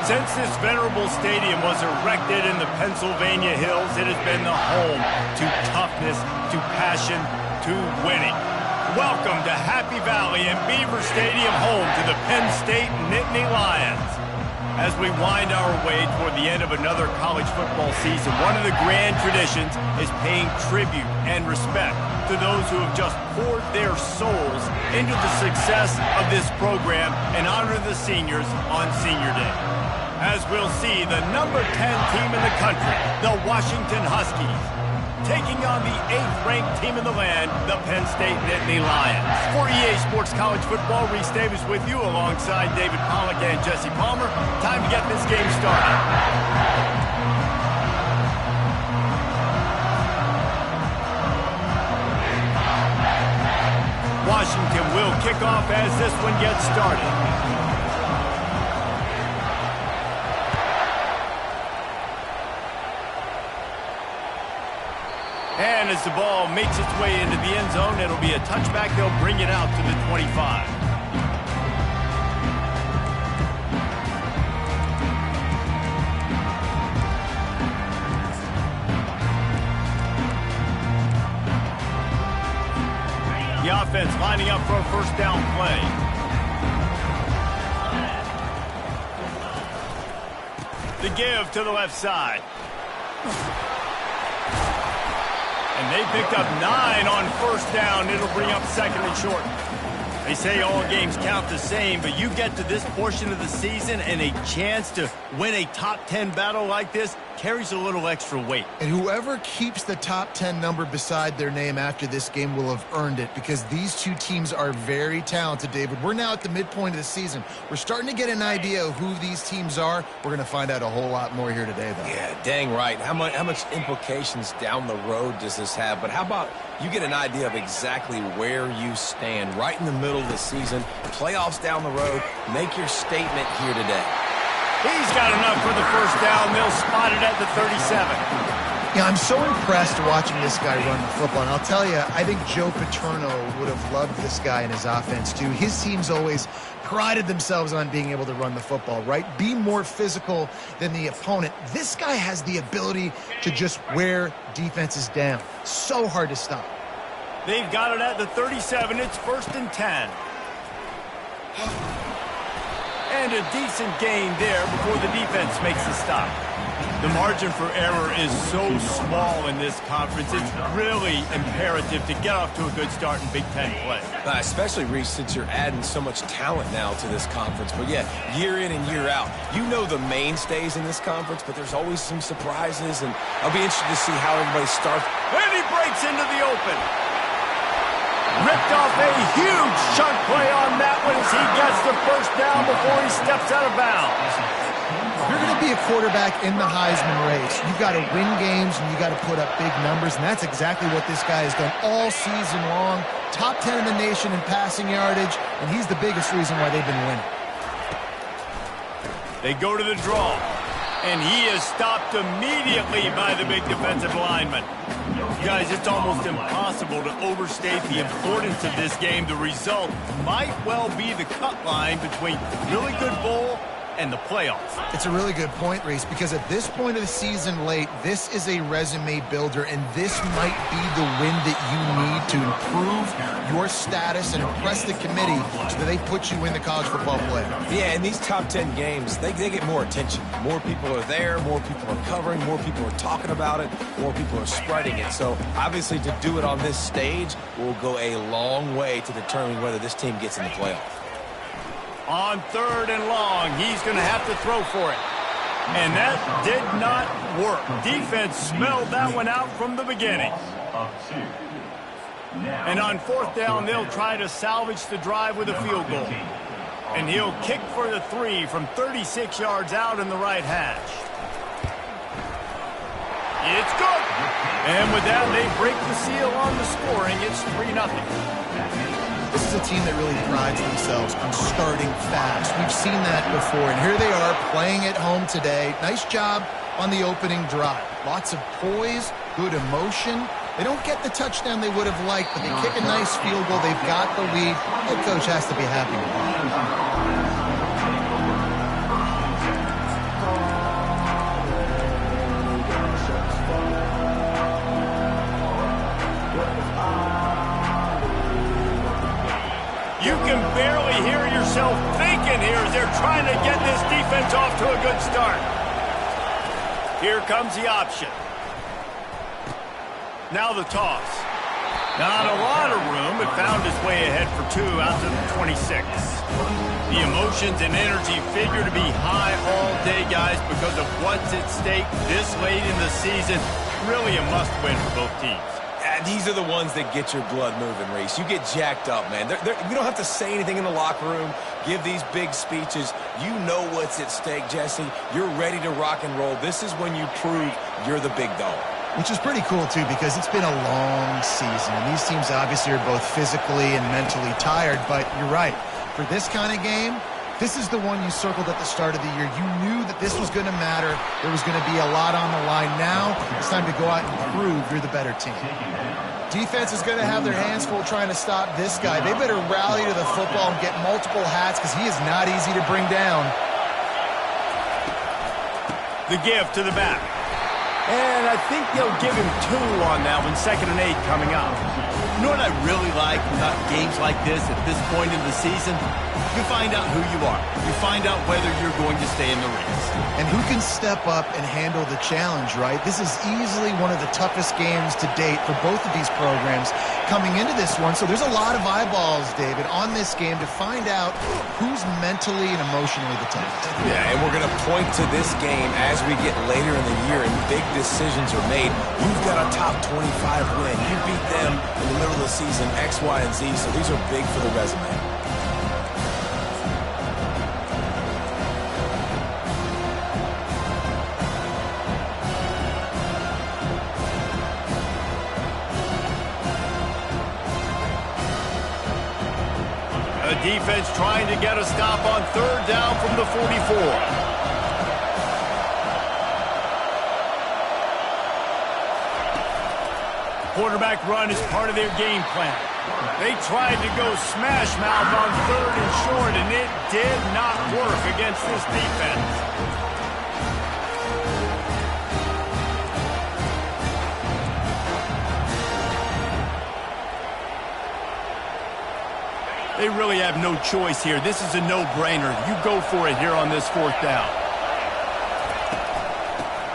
Since this venerable stadium was erected in the Pennsylvania Hills, it has been the home to toughness, to passion, to winning. Welcome to Happy Valley and Beaver Stadium, home to the Penn State Nittany Lions. As we wind our way toward the end of another college football season, one of the grand traditions is paying tribute and respect to those who have just poured their souls into the success of this program and honor the seniors on Senior Day. As we'll see, the number 10 team in the country, the Washington Huskies, taking on the 8th-ranked team in the land, the Penn State Nittany Lions. For EA Sports College Football, Reese Davis with you alongside David Pollack and Jesse Palmer. Time to get this game started. Washington will kick off as this one gets started. And as the ball makes its way into the end zone, it'll be a touchback. They'll bring it out to the 25. The offense lining up for a first down play. The give to the left side. And they picked up 9 on first down. It'll bring up second and short. They say all games count the same, but you get to this portion of the season and a chance to win a top 10 battle like this carries a little extra weight. And whoever keeps the top 10 number beside their name after this game will have earned it, because these two teams are very talented, David. We're now at the midpoint of the season. We're starting to get an idea of who these teams are. We're going to find out a whole lot more here today, though. Yeah, dang right. How much implications down the road does this have? But how about you get an idea of exactly where you stand right in the middle of the season, playoffs down the road, make your statement here today. He's got enough for the first down. They'll spot it at the 37. Yeah, I'm so impressed watching this guy run the football. And I'll tell you, I think Joe Paterno would have loved this guy in his offense, too. His teams always prided themselves on being able to run the football, right? Be more physical than the opponent. This guy has the ability to just wear defenses down. So hard to stop. They've got it at the 37. It's 1st and 10. And a decent gain there before the defense makes the stop. The margin for error is so small in this conference. It's really imperative to get off to a good start in Big Ten play. Especially, Reese, since you're adding so much talent now to this conference. But, yeah, year in and year out, you know the mainstays in this conference, but there's always some surprises, and I'll be interested to see how everybody starts. And he breaks into the open. Ripped off a huge chunk play on that one as he gets the first down before he steps out of bounds. If you're going to be a quarterback in the Heisman race, you've got to win games and you've got to put up big numbers, and that's exactly what this guy has done all season long. Top 10 in the nation in passing yardage, and he's the biggest reason why they've been winning. They go to the draw, and he is stopped immediately by the big defensive lineman. Guys, it's almost impossible to overstate the importance of this game. The result might well be the cut line between really good bowl and the playoffs. It's a really good point, Reese, because at this point of the season late, this is a resume builder, and this might be the win that you need to improve your status and impress the committee so that they put you in the college football playoff. Yeah, in these top 10 games, they get more attention. More people are there, more people are covering, more people are talking about it, more people are spreading it. So, obviously, to do it on this stage will go a long way to determine whether this team gets in the playoff. On 3rd and long, he's going to have to throw for it. And that did not work. Defense smelled that one out from the beginning. And on 4th down, they'll try to salvage the drive with a field goal. And he'll kick for the 3 from 36 yards out in the right hash. It's good. And with that, they break the seal on the scoring. It's 3-0. This is a team that really prides themselves on starting fast. We've seen that before, and here they are playing at home today. Nice job on the opening drive. Lots of poise, good emotion. They don't get the touchdown they would have liked, but they kick a nice field goal. They've got the lead. Head coach has to be happy with that. yourself thinking here as they're trying to get this defense off to a good start. Here comes the option. Now the toss. Not a lot of room. It found its way ahead for 2 out to the 26. The emotions and energy figure to be high all day, guys, because of what's at stake this late in the season. Really a must-win for both teams. These are the ones that get your blood moving, Reese. You get jacked up, man. You don't have to say anything in the locker room, give these big speeches. You know what's at stake, Jesse. You're ready to rock and roll. This is when you prove you're the big dog. Which is pretty cool, too, because it's been a long season. And these teams obviously are both physically and mentally tired. But you're right. For this kind of game, this is the one you circled at the start of the year. You knew that this was going to matter. There was going to be a lot on the line. Now it's time to go out and prove you're the better team. Defense is going to have their hands full trying to stop this guy. They better rally to the football and get multiple hats because he is not easy to bring down. The give to the back. And I think they'll give him 2 on that one, 2nd and 8 coming up. You know what I really like about games like this at this point in the season? You find out who you are. You find out whether you're going to stay in the race. And who can step up and handle the challenge, right? This is easily one of the toughest games to date for both of these programs coming into this one. So there's a lot of eyeballs, David, on this game to find out who's mentally and emotionally the toughest. Yeah, and we're going to point to this game as we get later in the year and big decisions are made. You've got a top 25 win. You beat them in the middle of the season, X, Y, and Z. So these are big for the resume. Defense trying to get a stop on 3rd down from the 44. Quarterback run is part of their game plan. They tried to go smash mouth on 3rd and short, and it did not work against this defense. They really have no choice here. This is a no-brainer. You go for it here on this 4th down.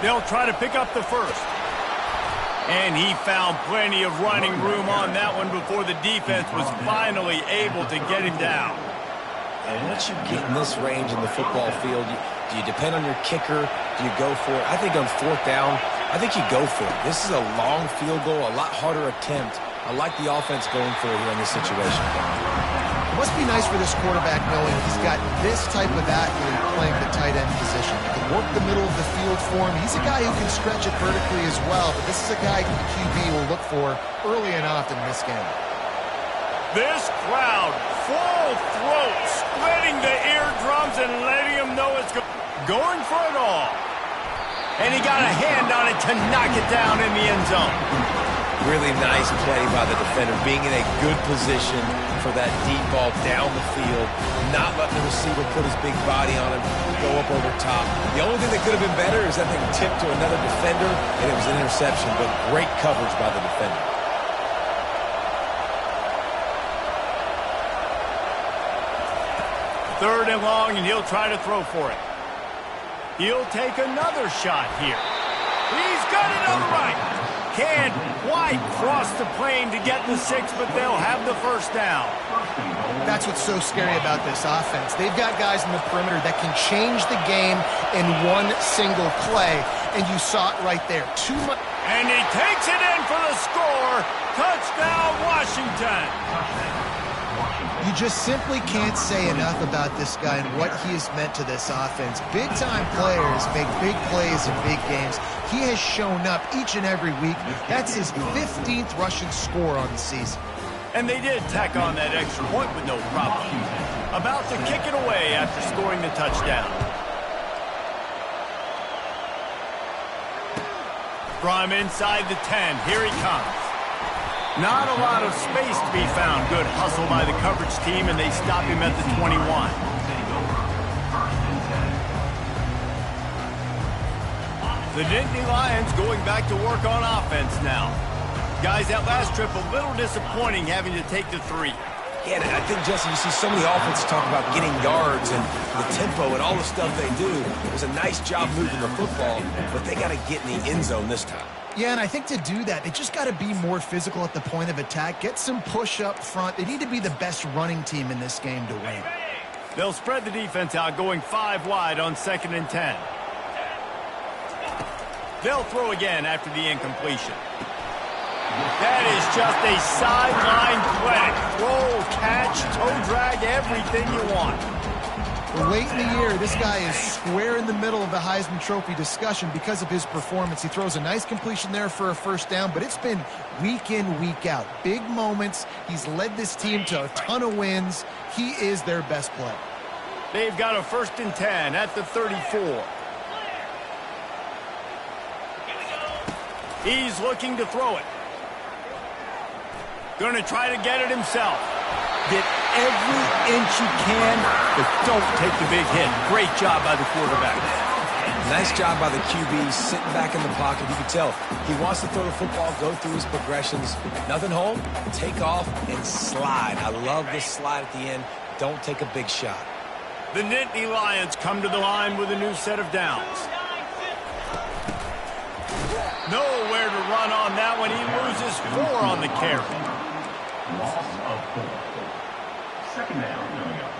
They'll try to pick up the 1st. And he found plenty of running room on that one before the defense was finally able to get him down. And once you get in this range in the football field, do you depend on your kicker? Do you go for it? I think on 4th down, I think you go for it. This is a long field goal, a lot harder attempt. I like the offense going for it here in this situation. It must be nice for this quarterback knowing he's got this type of athlete playing the tight end position. He can work the middle of the field for him. He's a guy who can stretch it vertically as well, but this is a guy the QB will look for early and often in this game. This crowd, full throat, splitting the eardrums and letting him know it's going for it all. And he got a hand on it to knock it down in the end zone. Really nice play by the defender, being in a good position for that deep ball down the field, not letting the receiver put his big body on him, go up over top. The only thing that could have been better is that thing tipped to another defender, and it was an interception, but great coverage by the defender. Third and long, and he'll try to throw for it. He'll take another shot here. He's got it on the right. Can't quite cross the plane to get the 6, but they'll have the 1st down. That's what's so scary about this offense. They've got guys in the perimeter that can change the game in one single play, and you saw it right there. And he takes it in for the score. Touchdown, Washington. You just simply can't say enough about this guy and what he has meant to this offense. Big-time players make big plays in big games. He has shown up each and every week. That's his 15th rushing score on the season. And they did tack on that extra point with no problem. About to kick it away after scoring the touchdown. From inside the 10, here he comes. Not a lot of space to be found. Good hustle by the coverage team, and they stop him at the 21. The Nittany Lions going back to work on offense now. Guys, that last trip a little disappointing having to take the 3. Yeah, and I think, Jesse, you see so many offenses talk about getting yards and the tempo and all the stuff they do. It was a nice job moving the football, but they got to get in the end zone this time. Yeah, and I think to do that, they just got to be more physical at the point of attack, get some push up front. They need to be the best running team in this game to win. They'll spread the defense out, going 5 wide on 2nd and 10. They'll throw again after the incompletion. That is just a sideline clinic. Throw, catch, toe drag, everything you want. Late in the year, this guy is square in the middle of the Heisman Trophy discussion because of his performance. He throws a nice completion there for a first down, but it's been week in, week out. Big moments. He's led this team to a ton of wins. He is their best player. They've got a 1st and 10 at the 34. He's looking to throw it. Going to try to get it himself. Get every inch you can, but don't take the big hit. Great job by the quarterback. Nice job by the QB, sitting back in the pocket. You can tell he wants to throw the football, go through his progressions. Nothing home, take off, and slide. I love this slide at the end. Don't take a big shot. The Nittany Lions come to the line with a new set of downs. Nowhere to run on that one. He loses 4 on the carry. Loss of 4. 2nd down coming up.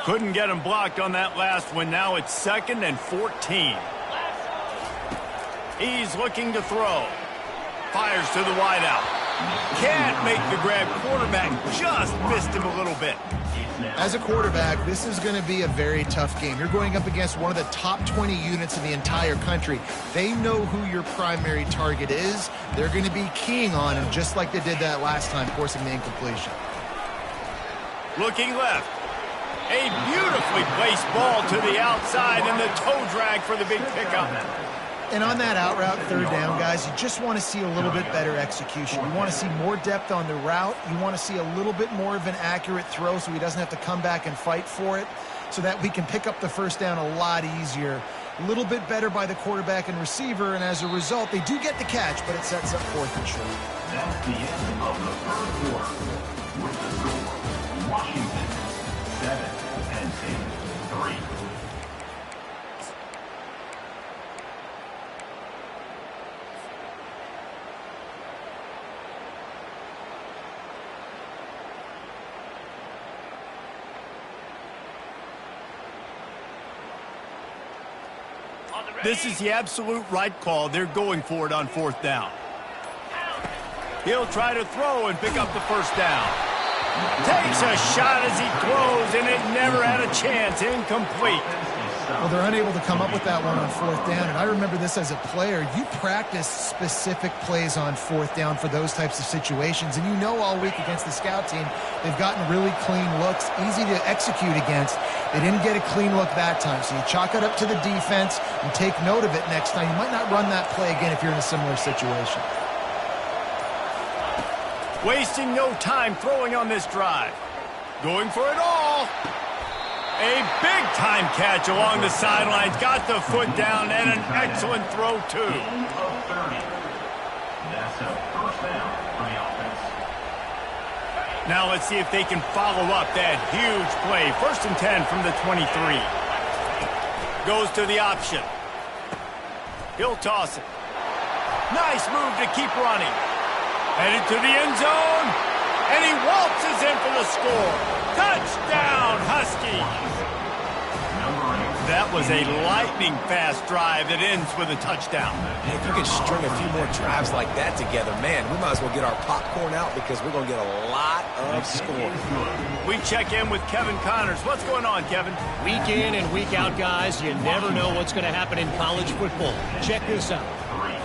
Couldn't get him blocked on that last one. Now it's 2nd and 14. He's looking to throw. Fires to the wideout. Can't make the grab. Quarterback just missed him a little bit. As a quarterback, this is going to be a very tough game. You're going up against one of the top 20 units in the entire country. They know who your primary target is. They're going to be keying on him just like they did that last time, forcing the incompletion. Looking left. A beautifully placed ball to the outside and the toe drag for the big pickup. And on that out route, 3rd down, guys, you just want to see a little bit better execution. You want to see more depth on the route. You want to see a little bit more of an accurate throw so he doesn't have to come back and fight for it, so that we can pick up the 1st down a lot easier. A little bit better by the quarterback and receiver, and as a result, they do get the catch, but it sets up 4th and short. That's the end of the 1st quarter. With the score, Washington 7 and 3. This is the absolute right call. They're going for it on 4th down. He'll try to throw and pick up the 1st down. Takes a shot as he throws, and it never had a chance. Incomplete. Well, they're unable to come up with that one on 4th down, and I remember this as a player. You practice specific plays on 4th down for those types of situations, and you know all week against the scout team, they've gotten really clean looks, easy to execute against. They didn't get a clean look that time, so you chalk it up to the defense and take note of it next time. You might not run that play again if you're in a similar situation. Wasting no time throwing on this drive. Going for it all. A big-time catch along the sidelines. Got the foot down and an excellent throw, too. That's a 1st down for the offense. Now let's see if they can follow up that huge play. 1st and 10 from the 23. Goes to the option. He'll toss it. Nice move to keep running. Headed to the end zone. And he waltzes in for the score. Touchdown, Huskies. That was a lightning-fast drive that ends with a touchdown. If you could string a few more drives like that together, man, we might as well get our popcorn out because we're going to get a lot of scoring. We check in with Kevin Connors. What's going on, Kevin? Week in and week out, guys, you never know what's going to happen in college football. Check this out.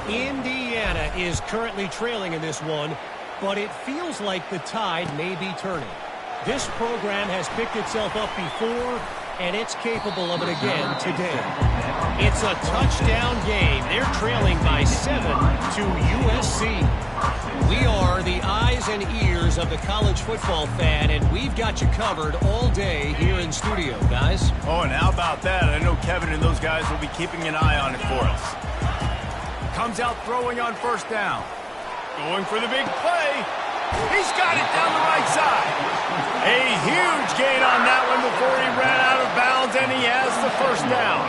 Indiana is currently trailing in this one, but it feels like the tide may be turning. This program has picked itself up before, and it's capable of it again today. It's a touchdown game. They're trailing by 7 to USC. We are the eyes and ears of the college football fan, and we've got you covered all day here in studio, guys. Oh, and how about that? I know Kevin and those guys will be keeping an eye on it for us. Comes out throwing on first down. Going for the big play. He's got it down the right side. A huge gain on that one before he ran out of bounds, and he has the first down.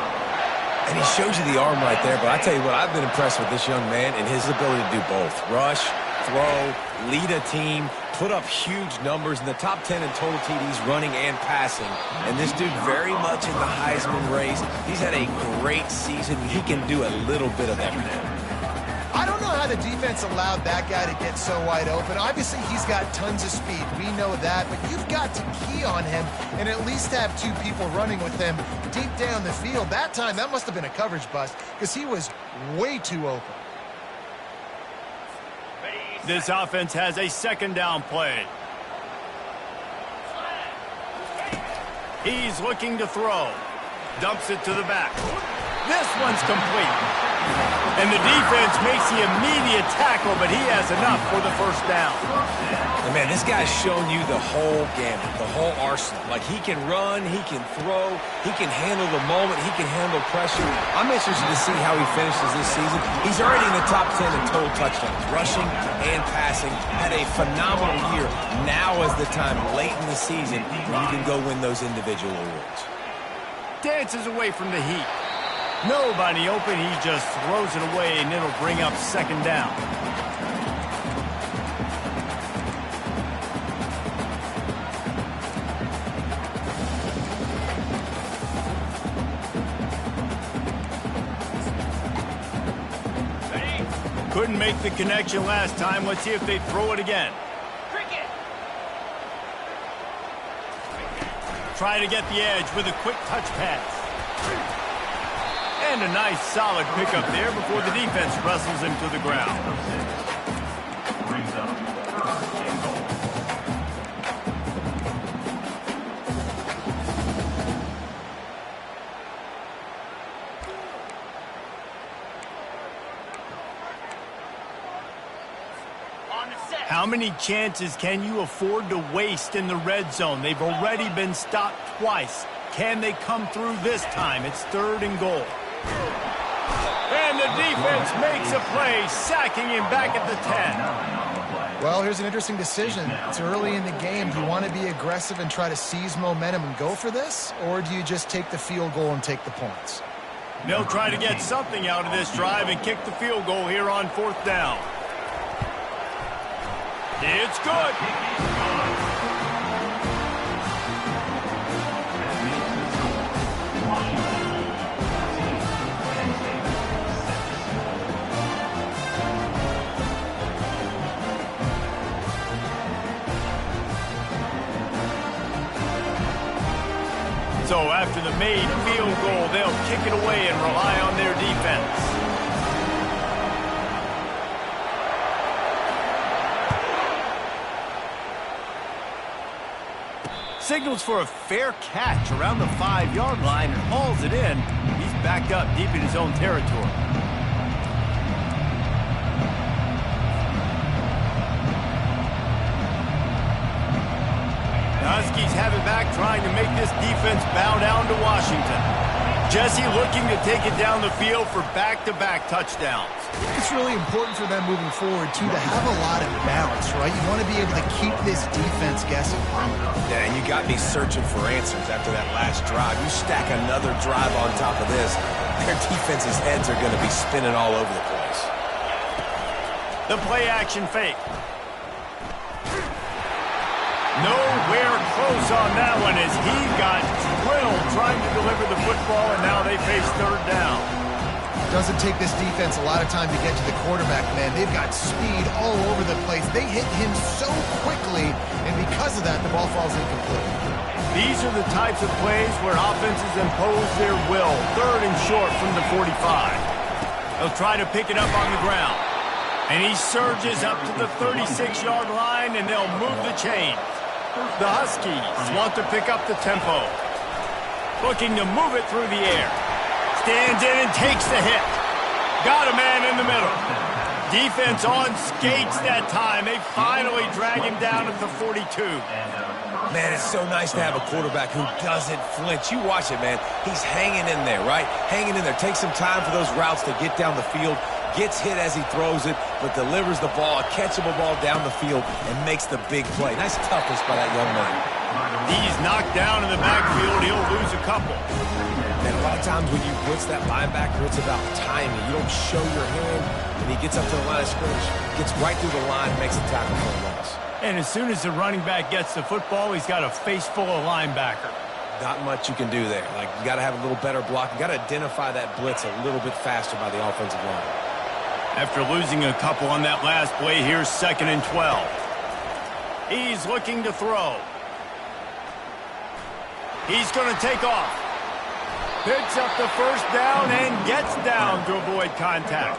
And he shows you the arm right there, but I tell you what, I've been impressed with this young man and his ability to do both. Rush, throw, lead a team, put up huge numbers in the top 10 in total TDs running and passing. And this dude very much in the Heisman race. He's had a great season. He can do a little bit of everything. I don't know how the defense allowed that guy to get so wide open. Obviously, he's got tons of speed. We know that, but you've got to key on him and at least have two people running with him deep down the field. That time, that must have been a coverage bust because he was way too open. This offense has a second down play. He's looking to throw. Dumps it to the back. This one's complete. And the defense makes the immediate tackle, but he has enough for the first down. And man, this guy's shown you the whole gamut, the whole arsenal. Like, he can run, he can throw, he can handle the moment, he can handle pressure. I'm interested to see how he finishes this season. He's already in the top 10 in total touchdowns, rushing and passing. Had a phenomenal year. Now is the time, late in the season, where you can go win those individual awards. Dances away from the heat. Nobody open, he just throws it away, and it'll bring up second down. Couldn't make the connection last time. Let's see if they throw it again. Try to get the edge with a quick touch pass. And a nice solid pickup there before the defense wrestles him to the ground. Brings up first and goal. How many chances can you afford to waste in the red zone? They've already been stopped twice. Can they come through this time? It's third and goal. And the defense makes a play, sacking him back at the 10. Well, here's an interesting decision. It's early in the game. Do you want to be aggressive and try to seize momentum and go for this? Or do you just take the field goal and take the points? They'll try to get something out of this drive and kick the field goal here on fourth down. It's good. So after the made field goal, they'll kick it away and rely on their defense. Signals for a fair catch around the 5-yard line and hauls it in. He's backed up deep in his own territory. The Huskies have it back, trying to make this defense bow down to Washington. Jesse looking to take it down the field for back-to-back touchdowns. It's really important for them moving forward, too, to have a lot of balance, right? You want to be able to keep this defense guessing. Yeah, and you got me searching for answers after that last drive. You stack another drive on top of this, their defense's heads are going to be spinning all over the place. The play-action fake. Nowhere close on that one as he got drilled trying to deliver the football, and now they face third down. Doesn't take this defense a lot of time to get to the quarterback, man. They've got speed all over the place. They hit him so quickly, and because of that, the ball falls incomplete. These are the types of plays where offenses impose their will. Third and short from the 45. They'll try to pick it up on the ground. And he surges up to the 36-yard line, and they'll move the chains. The Huskies want to pick up the tempo. Looking to move it through the air. Stands in and takes the hit. Got a man in the middle. Defense on skates that time. They finally drag him down at the 42. Man, it's so nice to have a quarterback who doesn't flinch. You watch it, man. He's hanging in there, right? Hanging in there. Takes some time for those routes to get down the field. Gets hit as he throws it, but delivers the ball, a catchable ball down the field, and makes the big play. Nice toughness by that young man. He's knocked down in the backfield. He'll lose a couple. And a lot of times when you blitz that linebacker, it's about timing. You don't show your hand, and he gets up to the line of scrimmage, gets right through the line, makes the tackle for a loss. And as soon as the running back gets the football, he's got a face full of linebacker. Not much you can do there. Like, you got to have a little better block. You got to identify that blitz a little bit faster by the offensive line. After losing a couple on that last play, here's 2nd and 12. He's looking to throw. He's going to take off. Picks up the first down and gets down to avoid contact.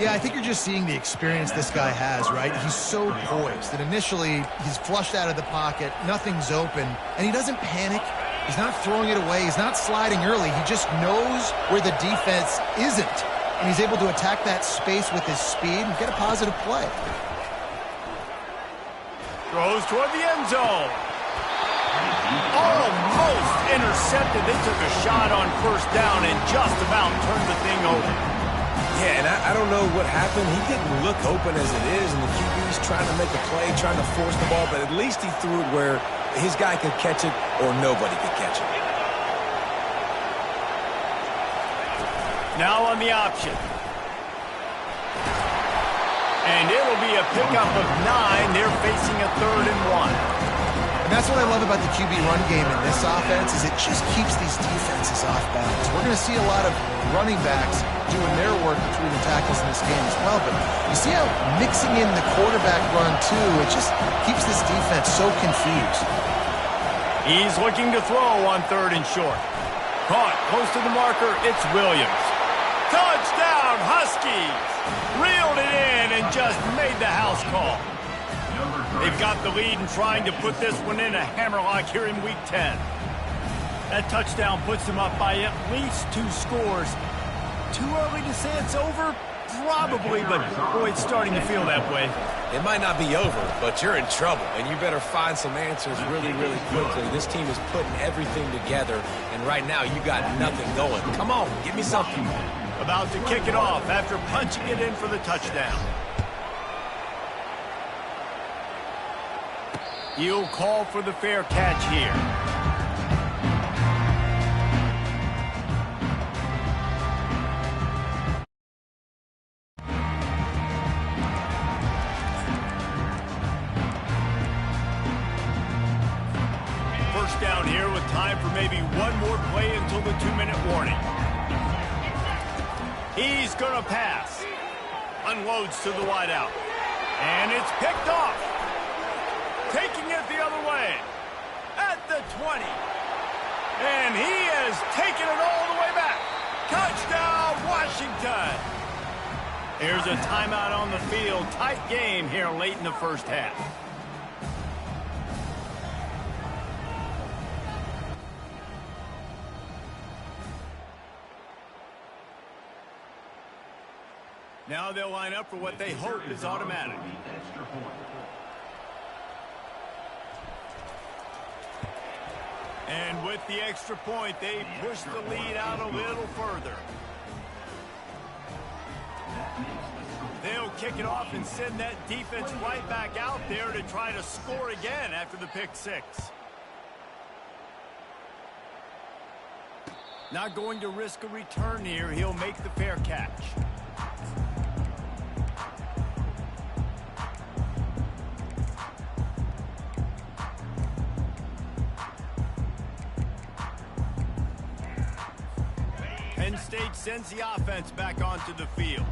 Yeah, I think you're just seeing the experience this guy has, right? He's so poised that initially he's flushed out of the pocket, nothing's open, and he doesn't panic. He's not throwing it away. He's not sliding early. He just knows where the defense isn't, and he's able to attack that space with his speed and get a positive play. Throws toward the end zone. Almost intercepted. They took a shot on first down and just about turned the thing over. Yeah, and I don't know what happened. He didn't look open as it is, and the QB's trying to make a play, trying to force the ball, but at least he threw it where his guy could catch it or nobody could catch it. Now on the option. And it'll be a pickup of 9. They're facing a 3rd and 1. And that's what I love about the QB run game in this offense is it just keeps these defenses off balance. We're going to see a lot of running backs doing their work between the tackles in this game as well, but you see how mixing in the quarterback run too, it just keeps this defense so confused. He's looking to throw on 3rd and short. Caught close to the marker, it's Williams. Touchdown, Huskies! Reeled it in and just made the house call. They've got the lead and trying to put this one in a hammerlock here in Week 10. That touchdown puts them up by at least 2 scores. Too early to say it's over? Probably, but boy, it's starting to feel that way. It might not be over, but you're in trouble, and you better find some answers really, really quickly. This team is putting everything together, and right now you got nothing going. Come on, give me something. About to kick it off after punching it in for the touchdown. He'll call for the fair catch here. First down here with time for maybe one more play until the 2-minute warning. He's going to pass. Unloads to the wideout. And it's picked off. Taking it the other way. At the 20. And he has taken it all the way back. Touchdown, Washington. Here's a timeout on the field. Tight game here late in the first half. Now they'll line up for what they hope is automatic. And with the extra point, they push the lead out a little further. They'll kick it off and send that defense right back out there to try to score again after the pick 6. Not going to risk a return here. He'll make the fair catch. Penn State sends the offense back onto the field.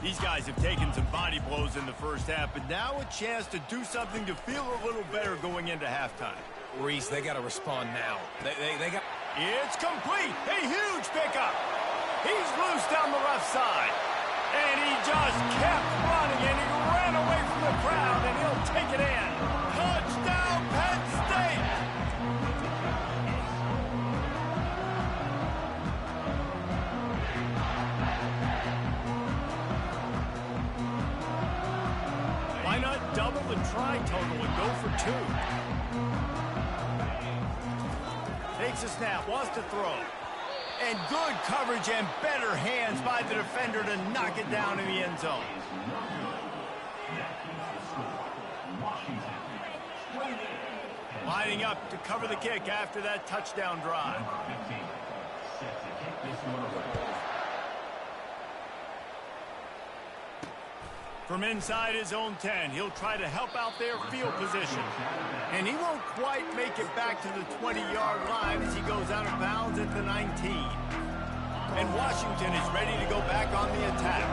These guys have taken some body blows in the first half, but now a chance to do something to feel a little better going into halftime. Reese, they got to respond now. They got... It's complete. A huge pickup. He's loose down the left side. And he just kept running, and he ran away from the crowd, and he'll take it in. Touchdown, Penn State! the try total and go for 2. Takes a snap, wants to throw. And good coverage and better hands by the defender to knock it down in the end zone. Lining up to cover the kick after that touchdown drive. From inside his own 10, he'll try to help out their field position. And he won't quite make it back to the 20-yard line as he goes out of bounds at the 19. And Washington is ready to go back on the attack.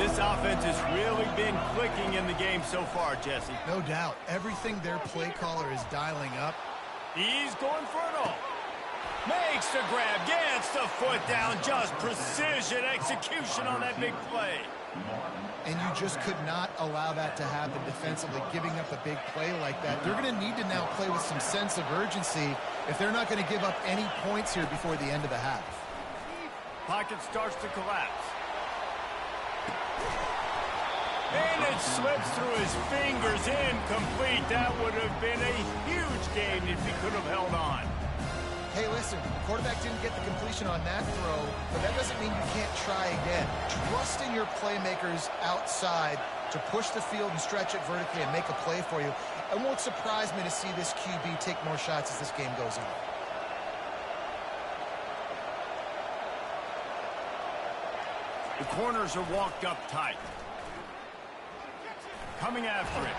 This offense has really been clicking in the game so far, Jesse. No doubt. Everything their play caller is dialing up. He's going for it all. Makes the grab, gets the foot down, just precision execution on that big play. And you just could not allow that to happen defensively, giving up a big play like that. They're going to need to now play with some sense of urgency if they're not going to give up any points here before the end of the half. Pocket starts to collapse. And it slips through his fingers, incomplete. That would have been a huge gain if he could have held on. Hey, listen, the quarterback didn't get the completion on that throw, but that doesn't mean you can't try again. Trust in your playmakers outside to push the field and stretch it vertically and make a play for you. It won't surprise me to see this QB take more shots as this game goes on. The corners are walked up tight. Coming after it.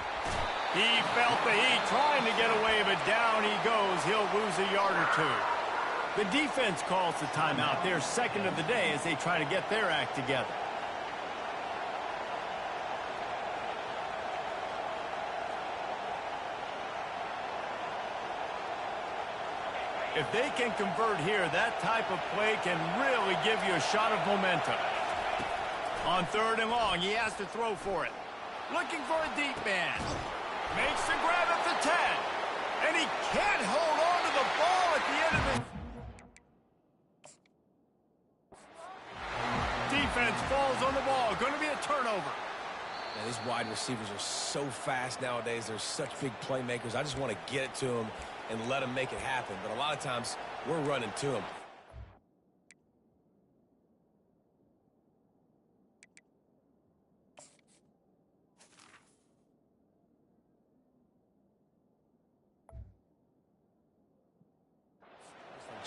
He felt the heat, trying to get away, but down he goes. He'll lose a yard or 2. The defense calls the timeout. Their second of the day as they try to get their act together. If they can convert here, that type of play can really give you a shot of momentum. On 3rd and long, he has to throw for it. Looking for a deep man. Makes the grab at the 10. And he can't hold on to the ball at the end of it. Defense falls on the ball. Going to be a turnover. Man, these wide receivers are so fast nowadays. They're such big playmakers. I just want to get it to them and let them make it happen. But a lot of times, we're running to them.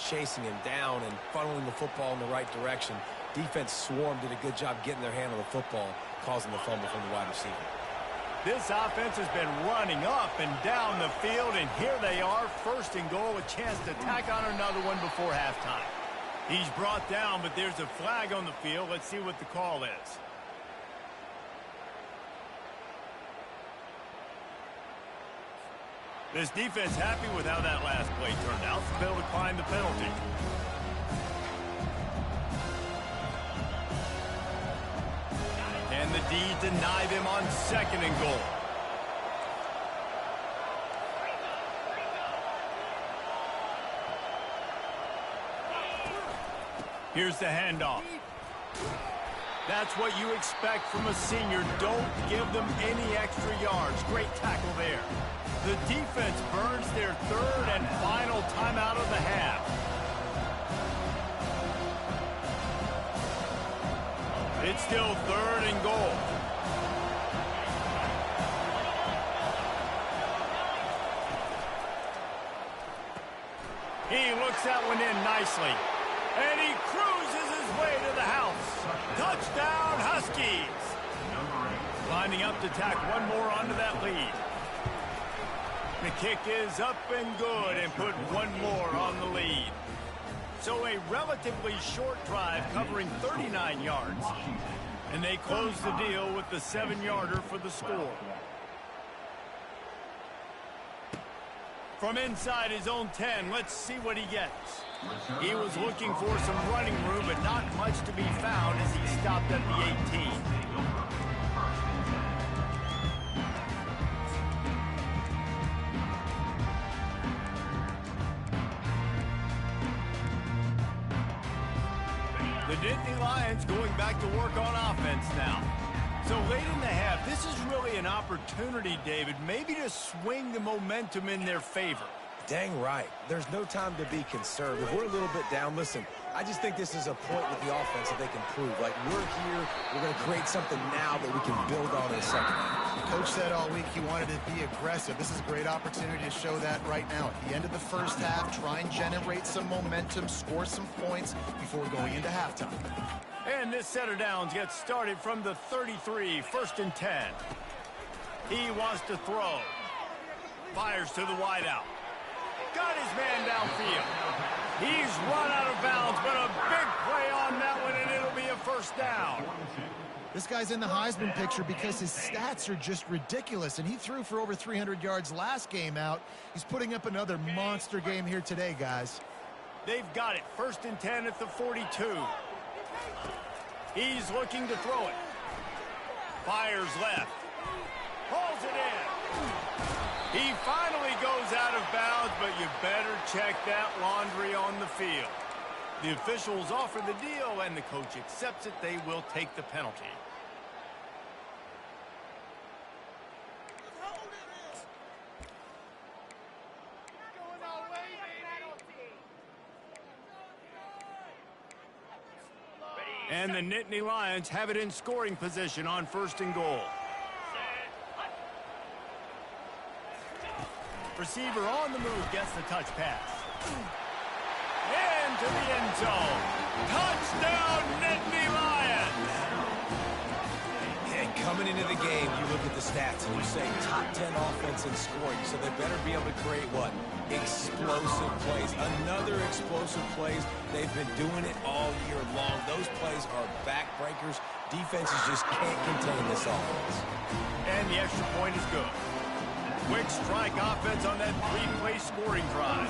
Chasing him down and funneling the football in the right direction. Defense swarmed, did a good job getting their hand on the football, causing the fumble from the wide receiver. This offense has been running up and down the field, and here they are, 1st and goal, a chance to tack on another one before halftime. He's brought down, but there's a flag on the field. Let's see what the call is. This defense happy with how that last play turned out. They'll decline the penalty. And the D deny them on 2nd and goal. Here's the handoff. That's what you expect from a senior. Don't give them any extra yards. Great tackle there. The defense burns their 3rd and final timeout of the half. It's still 3rd and goal. He looks that one in nicely. And he cruises his way to the house. Touchdown, Huskies. Lining up to tack one more onto that lead. The kick is up and good and put one more on the lead. So a relatively short drive covering 39 yards. And they close the deal with the 7-yarder for the score. From inside his own 10, let's see what he gets. He was looking for some running room, but not much to be found as he stopped at the 18. The Nittany Lions going back to work on offense now. So late in the half, this is really an opportunity, David, maybe to swing the momentum in their favor. Dang right. There's no time to be conservative. We're a little bit down. Listen, I just think this is a point with the offense that they can prove. Like, we're here, we're going to create something now that we can build on in the second half. The coach said all week he wanted to be aggressive. This is a great opportunity to show that right now. At the end of the first half, try and generate some momentum, score some points before going into halftime. And this set of downs gets started from the 33, 1st and 10. He wants to throw. Fires to the wideout. Got his man downfield. He's run out of bounds, but a big play on that one, and it'll be a first down. This guy's in the Heisman picture because his stats are just ridiculous, and he threw for over 300 yards last game out. He's putting up another monster game here today, guys. They've got it. 1st and 10 at the 42. He's looking to throw it. Fires left. Pulls it in. He finally goes out of bounds, but you better check that laundry on the field. The officials offer the deal, and the coach accepts it. They will take the penalty. And the Nittany Lions have it in scoring position on 1st and goal. Receiver on the move gets the touch pass. Into the end zone. Touchdown, Nittany Lions! And coming into the game, you look at the stats and you say top 10 offense in scoring, so they better be able to create what? Explosive plays. Another explosive plays. They've been doing it all year long. Those plays are backbreakers. Defenses just can't contain this offense. And the extra point is good. Quick strike offense on that 3-play scoring drive.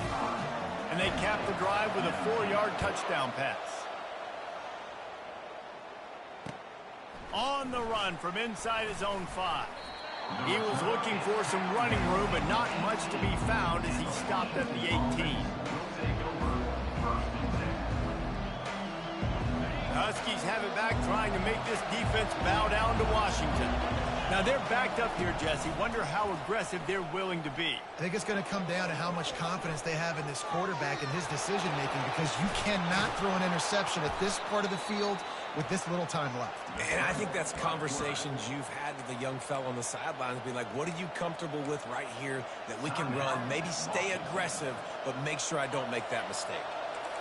And they cap the drive with a 4-yard touchdown pass. On the run from inside his own 5. He was looking for some running room, but not much to be found as he stopped at the 18. Huskies have it back, trying to make this defense bow down to Washington. Now they're backed up here, Jesse. Wonder how aggressive they're willing to be. I think it's going to come down to how much confidence they have in this quarterback and his decision-making, because you cannot throw an interception at this part of the field with this little time left. And I think that's conversations you've had with the young fellow on the sidelines, be like, what are you comfortable with right here that we can run? Maybe stay aggressive, but make sure I don't make that mistake.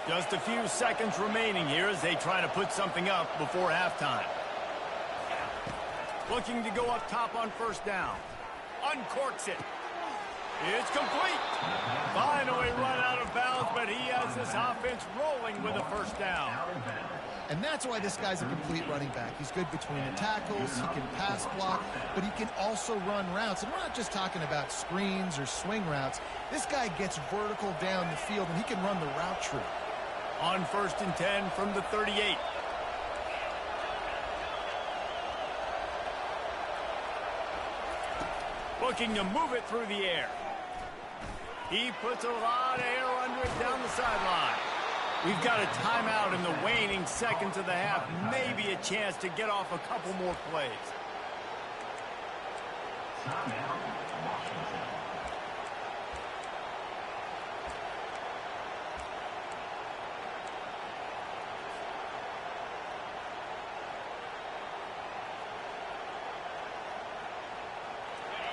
Just a few seconds remaining here as they try to put something up before halftime. Looking to go up top on 1st down. Uncorks it. It's complete. Finally run out of bounds, but he has this offense rolling with a 1st down. And that's why this guy's a complete running back. He's good between the tackles, he can pass block, but he can also run routes. And we're not just talking about screens or swing routes. This guy gets vertical down the field, and he can run the route tree. On 1st and 10 from the 38. Looking to move it through the air. He puts a lot of air under it down the sideline. We've got a timeout in the waning seconds of the half. Maybe a chance to get off a couple more plays.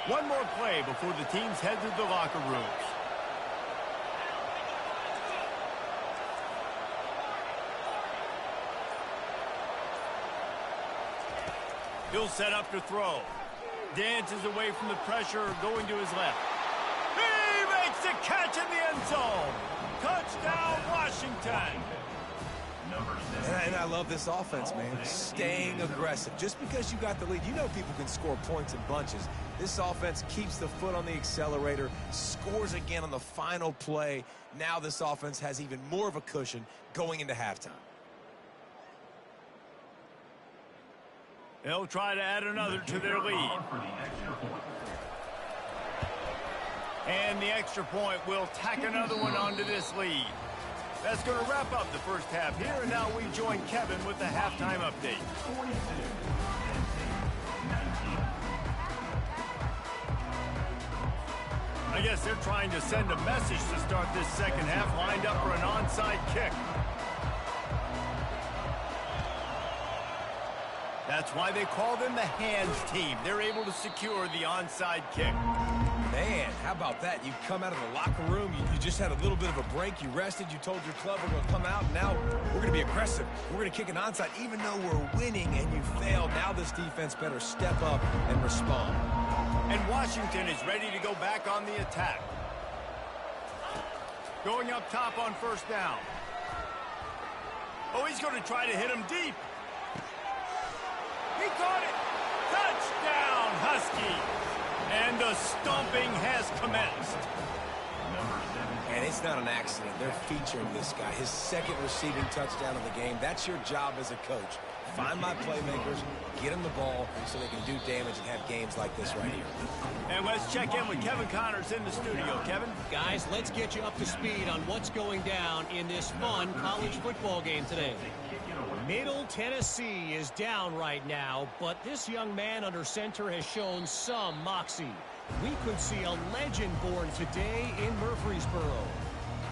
One more play before the teams head to the locker rooms. He'll set up to throw. Dances away from the pressure, going to his left. He makes the catch in the end zone. Touchdown, Washington. And I love this offense, man. Staying aggressive. Just because you got the lead, you know people can score points in bunches. This offense keeps the foot on the accelerator, scores again on the final play. Now this offense has even more of a cushion going into halftime. They'll try to add another to their lead. And the extra point will tack another one onto this lead. That's going to wrap up the first half here, and now we join Kevin with the halftime update. I guess they're trying to send a message to start this second half, lined up for an onside kick. That's why they call them the hands team. They're able to secure the onside kick. Man, how about that? You come out of the locker room, you just had a little bit of a break, you rested, you told your club we're going to come out, and now we're going to be aggressive. We're going to kick an onside even though we're winning and you failed. Now this defense better step up and respond. And Washington is ready to go back on the attack. Going up top on first down. Oh, he's going to try to hit him deep. He caught it. Touchdown, Huskies. And the stomping has commenced. And it's not an accident. They're featuring this guy. His second receiving touchdown of the game. That's your job as a coach. Find my playmakers, get them the ball so they can do damage and have games like this right here. And let's check in with Kevin Connors in the studio. Kevin? Guys, let's get you up to speed on what's going down in this fun college football game today. Middle Tennessee is down right now, but this young man under center has shown some moxie. We could see a legend born today in Murfreesboro.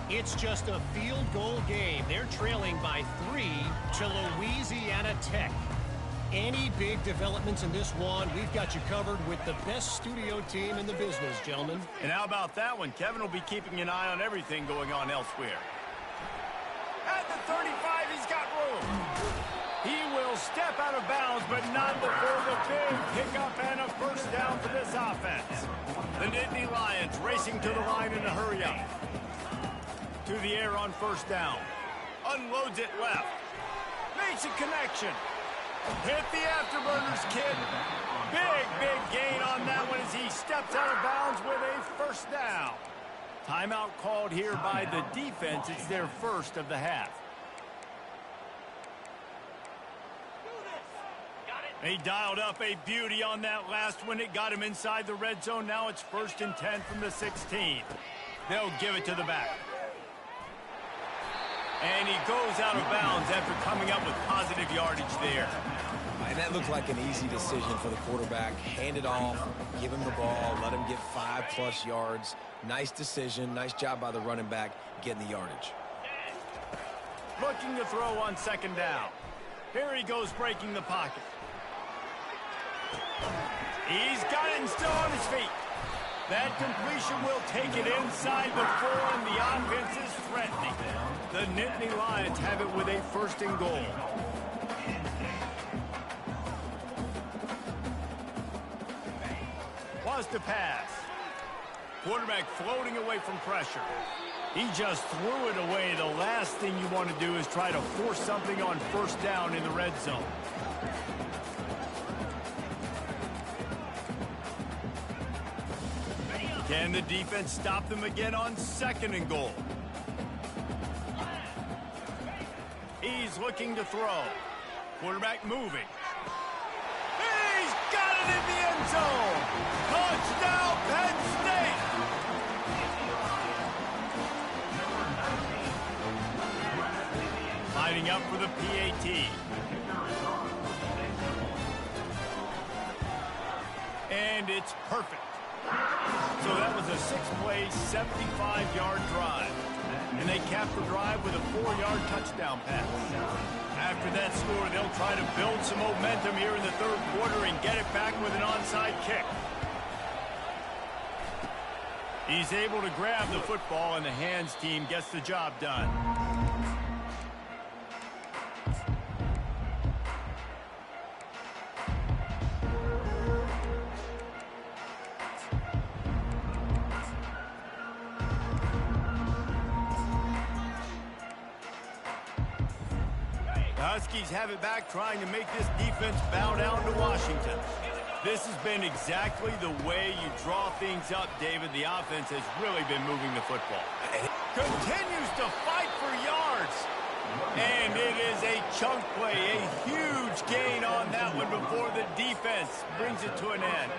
It's just a field goal game. They're trailing by 3 to Louisiana Tech. Any big developments in this one, we've got you covered with the best studio team in the business, gentlemen. And how about that one? Kevin will be keeping an eye on everything going on elsewhere. At the 35, he's got room. He will step out of bounds, but not before the big pickup and a first down for this offense. The Nittany Lions racing to the line in a hurry-up. To the air on first down. Unloads it left. Makes a connection. Hit the afterburners, kid. Big gain on that one as he steps out of bounds with a first down. Timeout called here by the defense. It's their first of the half. He dialed up a beauty on that last one. It got him inside the red zone. Now it's 1st and 10 from the 16. They'll give it to the back. And he goes out of bounds after coming up with positive yardage there. And that looked like an easy decision for the quarterback. Hand it off, give him the ball, let him get 5+ yards. Nice decision. Nice job by the running back getting the yardage. Looking to throw on second down. Here he goes breaking the pocket. He's got it and still on his feet. That completion will take it inside the 4, and the offense is threatening. The Nittany Lions have it with a 1st and goal. Was to pass. Quarterback floating away from pressure. He just threw it away. The last thing you want to do is try to force something on first down in the red zone. Can the defense stop them again on 2nd and goal? He's looking to throw. Quarterback moving. He's got it in the end zone. Touchdown, Penn State. Lining up for the PAT. And it's perfect. So that was a 6-play, 75-yard drive. And they capped the drive with a 4-yard touchdown pass. After that score, they'll try to build some momentum here in the 3rd quarter and get it back with an onside kick. He's able to grab the football, and the hands team gets the job done. Huskies have it back, trying to make this defense bow down to Washington. This has been exactly the way you draw things up, David. The offense has really been moving the football. Continues to fight for yards. And it is a chunk play, a huge gain on that one before the defense brings it to an end.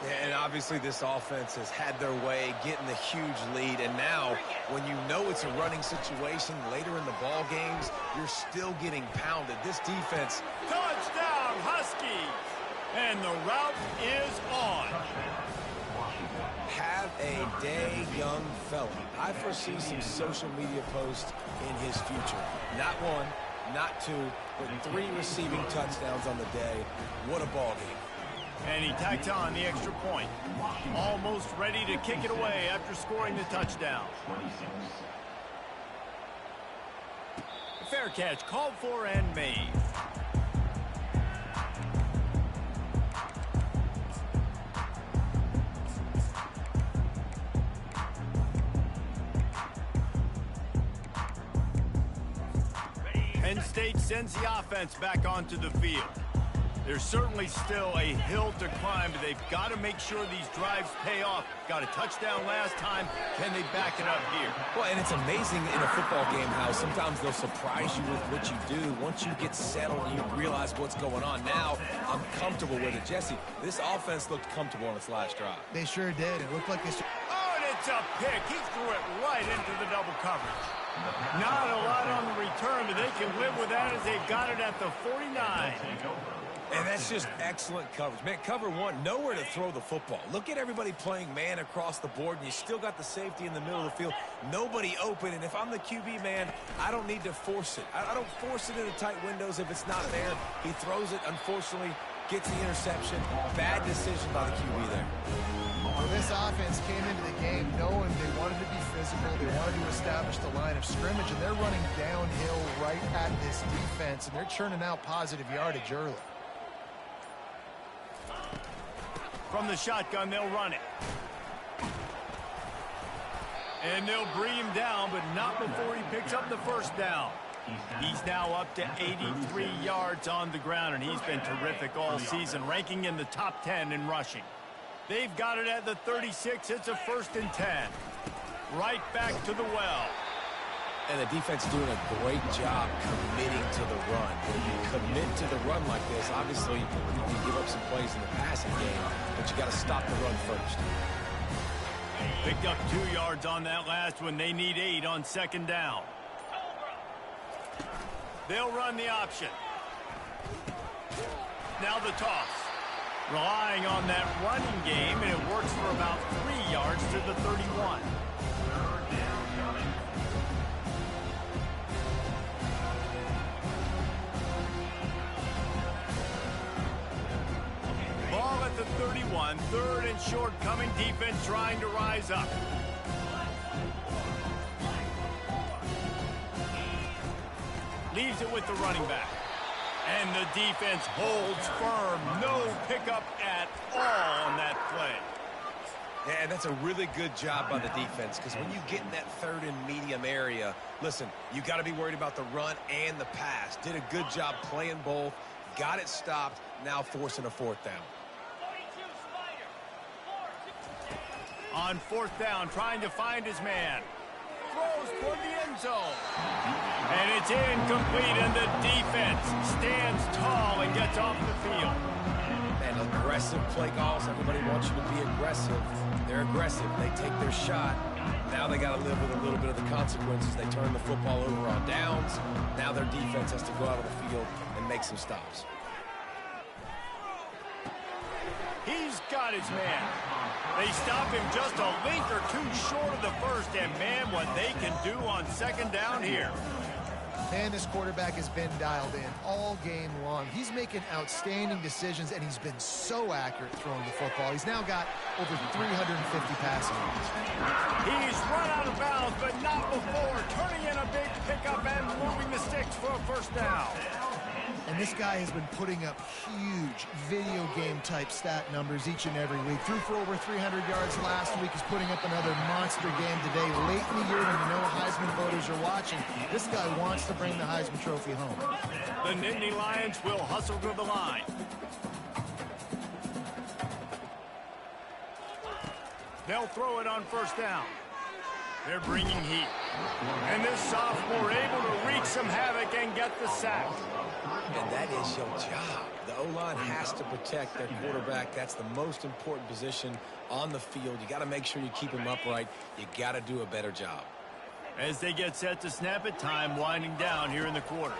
Yeah, and obviously this offense has had their way, getting the huge lead. And now, when you know it's a running situation later in the ball games, you're still getting pounded. This defense. Touchdown, Huskies! And the route is on. Have a day young fella. I foresee some social media posts in his future. Not one, not two, but 3 receiving touchdowns on the day. What a ball game. And he tacked on the extra point. Almost ready to kick it away after scoring the touchdown. Fair catch called for and made. Penn State sends the offense back onto the field. There's certainly still a hill to climb, but they've got to make sure these drives pay off. Got a touchdown last time. Can they back it up here? Well, and it's amazing in a football game how sometimes they'll surprise you with what you do. Once you get settled and you realize what's going on, now I'm comfortable with it. Jesse, this offense looked comfortable on its last drive. They sure did. It looked like they... Oh, and it's a pick. He threw it right into the double coverage. Not a lot on the return, but they can live with that as they've got it at the 49. And that's just excellent coverage. Man, cover one, nowhere to throw the football. Look at everybody playing man across the board, and you still got the safety in the middle of the field. Nobody open, and if I'm the QB, man, I don't need to force it. I don't force it into tight windows if it's not there. He throws it, unfortunately, gets the interception. Bad decision by the QB there. Well, this offense came into the game knowing they wanted to be physical, they wanted to establish the line of scrimmage, and they're running downhill right at this defense, and they're churning out positive yardage early. From the shotgun, they'll run it. And they'll bring him down, but not before he picks up the first down. He's now up to 83 yards on the ground, and he's been terrific all season, ranking in the top 10 in rushing. They've got it at the 36. It's a 1st and 10. Right back to the well. And the defense doing a great job committing to the run. When you commit to the run like this, obviously you can give up some plays in the passing game, but you got to stop the run first. Picked up 2 yards on that last one. They need 8 on 2nd down. They'll run the option. Now the toss. Relying on that running game, and it works for about 3 yards to the 31. Ball at the 31, 3rd and short coming, defense trying to rise up. Leaves it with the running back. And the defense holds firm. No pickup at all on that play. Yeah, that's a really good job by the defense, because when you get in that 3rd and medium area, listen, you got to be worried about the run and the pass. Did a good job playing both, got it stopped, now forcing a 4th down. On 4th down, trying to find his man. Throws toward the end zone. And it's incomplete, and the defense stands tall and gets off the field. Man, aggressive play calls. Everybody wants you to be aggressive. They're aggressive. They take their shot. Now they got to live with a little bit of the consequences. They turn the football over on downs. Now their defense has to go out of the field and make some stops. He's got his man. They stop him just a length or 2 short of the first, and man, what they can do on 2nd down here. Man, this quarterback has been dialed in all game long. He's making outstanding decisions, and he's been so accurate throwing the football. He's now got over 350 passing yards. He's run out of bounds, but not before turning in a big pickup and moving the sticks for a 1st down. And this guy has been putting up huge video game-type stat numbers each and every week. Threw for over 300 yards last week. He's putting up another monster game today. Late in the year when you know Heisman voters are watching, this guy wants to bring the Heisman Trophy home. The Nittany Lions will hustle to the line. They'll throw it on 1st down. They're bringing heat. And this sophomore able to wreak some havoc and get the sack. And that is your job. The O-line has to protect their quarterback. That's the most important position on the field. You got to make sure you keep him upright. You got to do a better job. As they get set to snap it, time winding down here in the quarter.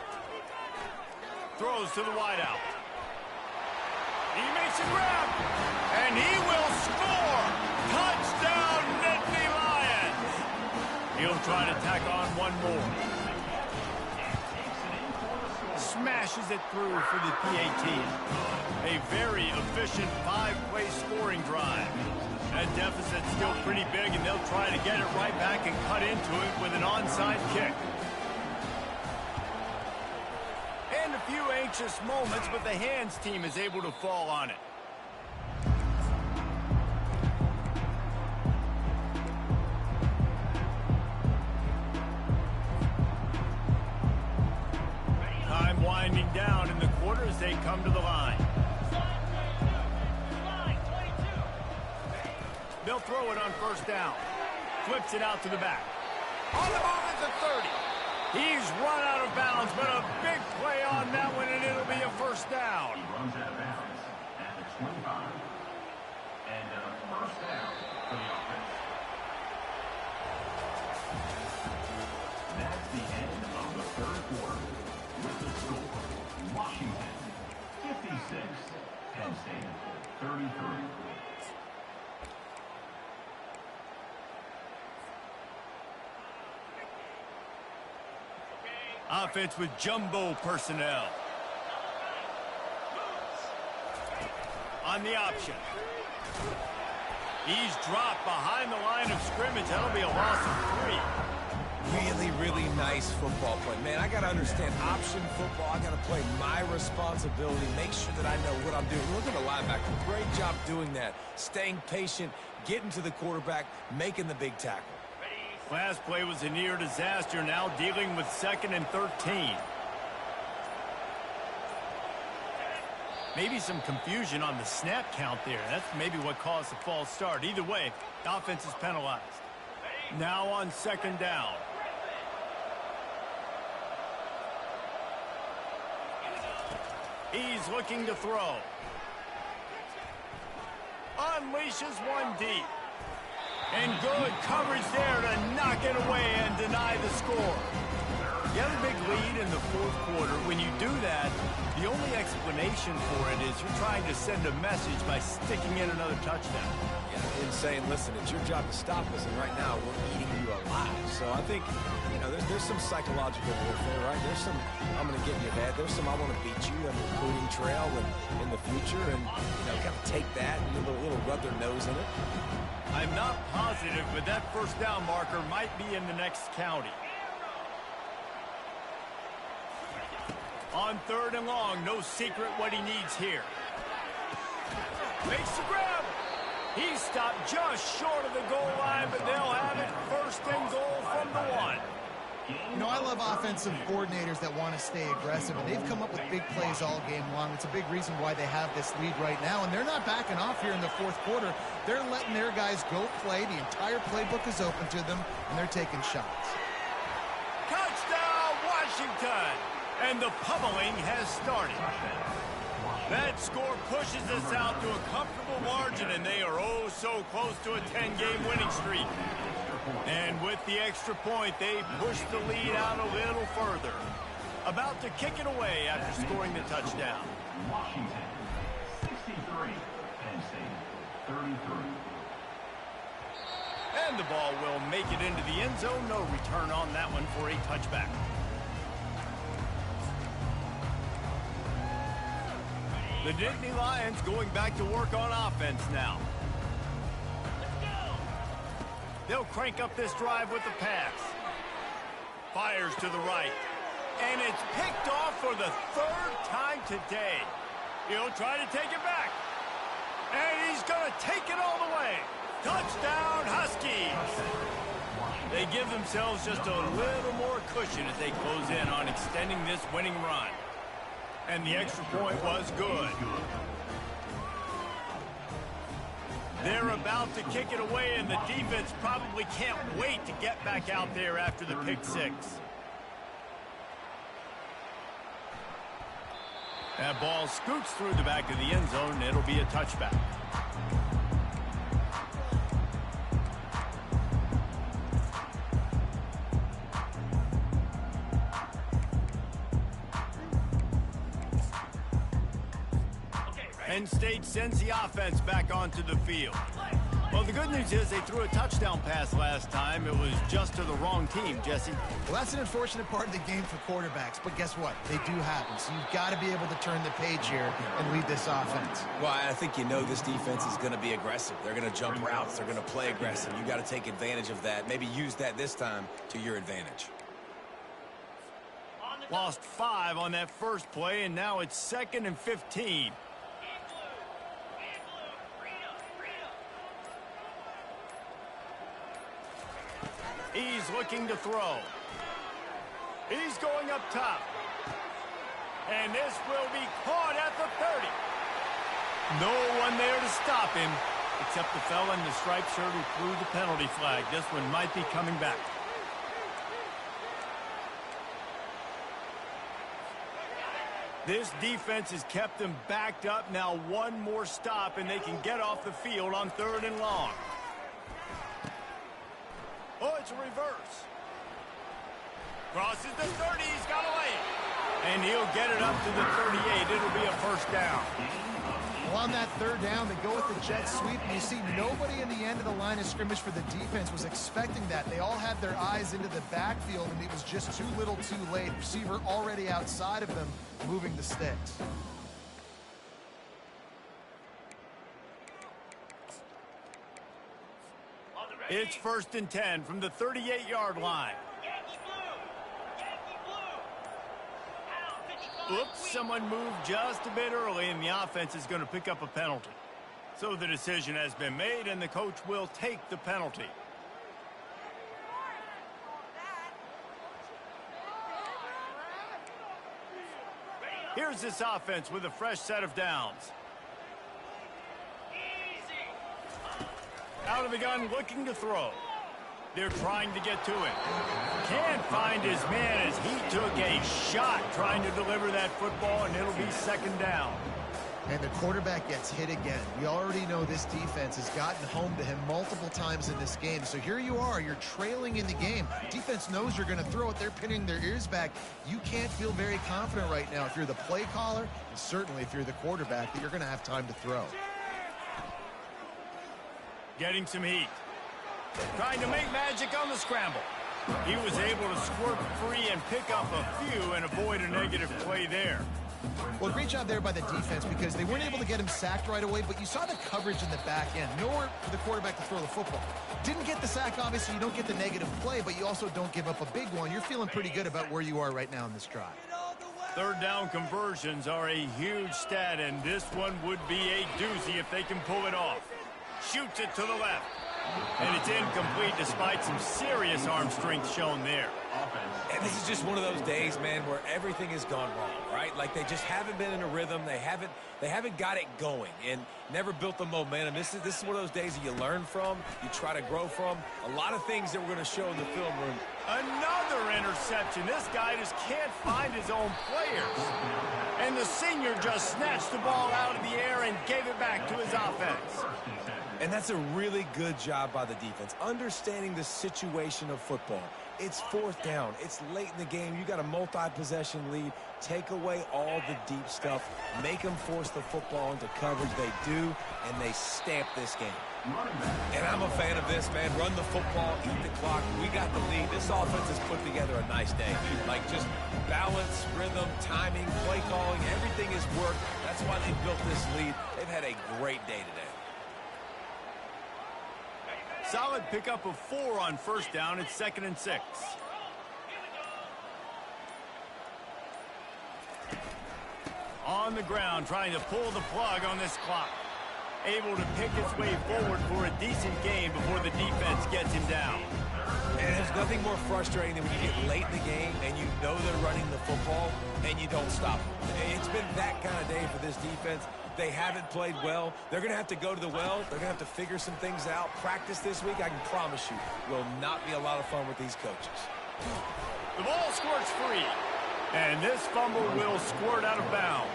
Throws to the wideout. He makes a grab, and he will score. Touchdown, He'll try to tack on one more. Smashes it through for the PAT. A very efficient 5-play scoring drive. That deficit's still pretty big, and they'll try to get it right back and cut into it with an onside kick. And a few anxious moments, but the hands team is able to fall on it. Time winding down in the quarter as they come to the line. They'll throw it on first down. Flips it out to the back. On the move at the 30. He's run out of bounds, but a big play on that one, and it'll be a first down. He runs out of bounds at the 25. And a first down for the offense. That's the end of the third quarter. With the score, Washington 56, Penn State 33. Offense with jumbo personnel. On the option. He's dropped behind the line of scrimmage. That'll be a loss of 3. Really, really nice football play. Man, I got to understand option football. I got to play my responsibility, make sure that I know what I'm doing. Look at the linebacker. Great job doing that. Staying patient, getting to the quarterback, making the big tackle. Last play was a near disaster, now dealing with 2nd and 13. Maybe some confusion on the snap count there. That's maybe what caused the false start. Either way, the offense is penalized. Now on 2nd down. He's looking to throw. Unleashes one deep. And good coverage there to knock it away and deny the score. You have a big lead in the 4th quarter. When you do that, the only explanation for it is you're trying to send a message by sticking in another touchdown. Yeah, and saying, listen, it's your job to stop us, and right now we're eating you alive. So I think, you know, there's some psychological warfare, right? There's some, I'm going to get in your head. There's some, I want to beat you on the recruiting trail and in the future, and, you know, kind of take that and a little rub their nose in it. I'm not positive, but that first down marker might be in the next county. On 3rd and long, no secret what he needs here. Makes the grab. He stopped just short of the goal line, but they'll have it 1st and goal from the 1. You know, I love offensive coordinators that want to stay aggressive, and they've come up with big plays all game long. It's a big reason why they have this lead right now, and they're not backing off here in the 4th quarter. They're letting their guys go play. The entire playbook is open to them, and they're taking shots. Touchdown, Washington! And the pummeling has started. That score pushes us out to a comfortable margin, and they are oh so close to a 10-game winning streak. And with the extra point, they push the lead out a little further. About to kick it away after scoring the touchdown. Washington 63, Penn State 33. And the ball will make it into the end zone. No return on that one for a touchback. The Nittany Lions going back to work on offense now. They'll crank up this drive with the pass. Fires to the right. And it's picked off for the 3rd time today. He'll try to take it back. And he's going to take it all the way. Touchdown, Huskies. They give themselves just a little more cushion as they close in on extending this winning run. And the extra point was good. They're about to kick it away, and the defense probably can't wait to get back out there after the pick 6. That ball scoots through the back of the end zone, and it'll be a touchback. Penn State sends the offense back onto the field. Well, the good news is they threw a touchdown pass last time. It was just to the wrong team, Jesse. Well, that's an unfortunate part of the game for quarterbacks, but guess what? They do happen, so you've got to be able to turn the page here and lead this offense. Well, I think you know this defense is going to be aggressive. They're going to jump routes. They're going to play aggressive. You got to take advantage of that. Maybe use that this time to your advantage. Lost 5 on that first play, and now it's 2nd and 15. He's looking to throw. He's going up top. And this will be caught at the 30. No one there to stop him, except the fella in the striped shirt who threw the penalty flag. This one might be coming back. This defense has kept them backed up. Now one more stop, and they can get off the field on 3rd and long. Oh, it's a reverse. Crosses the 30. He's got a lane. And he'll get it up to the 38. It'll be a first down. Well, on that 3rd down, they go with the jet sweep. And you see nobody in the end of the line of scrimmage for the defense was expecting that. They all had their eyes into the backfield, and it was just too little too late. Receiver already outside of them, moving the sticks. It's 1st and 10 from the 38-yard line. Oops, someone moved just a bit early, and the offense is going to pick up a penalty. So the decision has been made, and the coach will take the penalty. Here's this offense with a fresh set of downs. Out of the gun, looking to throw. They're trying to get to it. Can't find his man as he took a shot trying to deliver that football, and it'll be 2nd down. And the quarterback gets hit again. We already know this defense has gotten home to him multiple times in this game. So here you are, you're trailing in the game. Defense knows you're going to throw it. They're pinning their ears back. You can't feel very confident right now if you're the play caller, and certainly if you're the quarterback, that you're going to have time to throw. Getting some heat. Trying to make magic on the scramble. He was able to squirt free and pick up a few and avoid a negative play there. Well, great job there by the defense because they weren't able to get him sacked right away, but you saw the coverage in the back end. Nowhere for the quarterback to throw the football. Didn't get the sack, obviously. You don't get the negative play, but you also don't give up a big one. You're feeling pretty good about where you are right now in this drive. 3rd down conversions are a huge stat, and this one would be a doozy if they can pull it off. Shoots it to the left. And it's incomplete despite some serious arm strength shown there. And this is just one of those days, man, where everything has gone wrong, right? Like they just haven't been in a rhythm. They haven't got it going and never built the momentum. This is one of those days that you learn from, you try to grow from. A lot of things that we're going to show in the film room. Another interception. This guy just can't find his own players. And the senior just snatched the ball out of the air and gave it back to his offense. And that's a really good job by the defense, understanding the situation of football. It's 4th down. It's late in the game. You got a multi-possession lead. Take away all the deep stuff. Make them force the football into coverage. They do, and they stamp this game. And I'm a fan of this, man. Run the football, eat the clock. We got the lead. This offense has put together a nice day. Like just balance, rhythm, timing, play calling, everything has worked. That's why they built this lead. They've had a great day today. Solid pickup of 4 on 1st down. It's 2nd and 6. On the ground, trying to pull the plug on this clock. Able to pick his way forward for a decent game before the defense gets him down. And there's nothing more frustrating than when you get late in the game and you know they're running the football and you don't stop them. It's been that kind of day for this defense. They haven't played well. They're going to have to go to the well. They're going to have to figure some things out. Practice this week, I can promise you, will not be a lot of fun with these coaches. The ball squirts free. And this fumble will squirt out of bounds.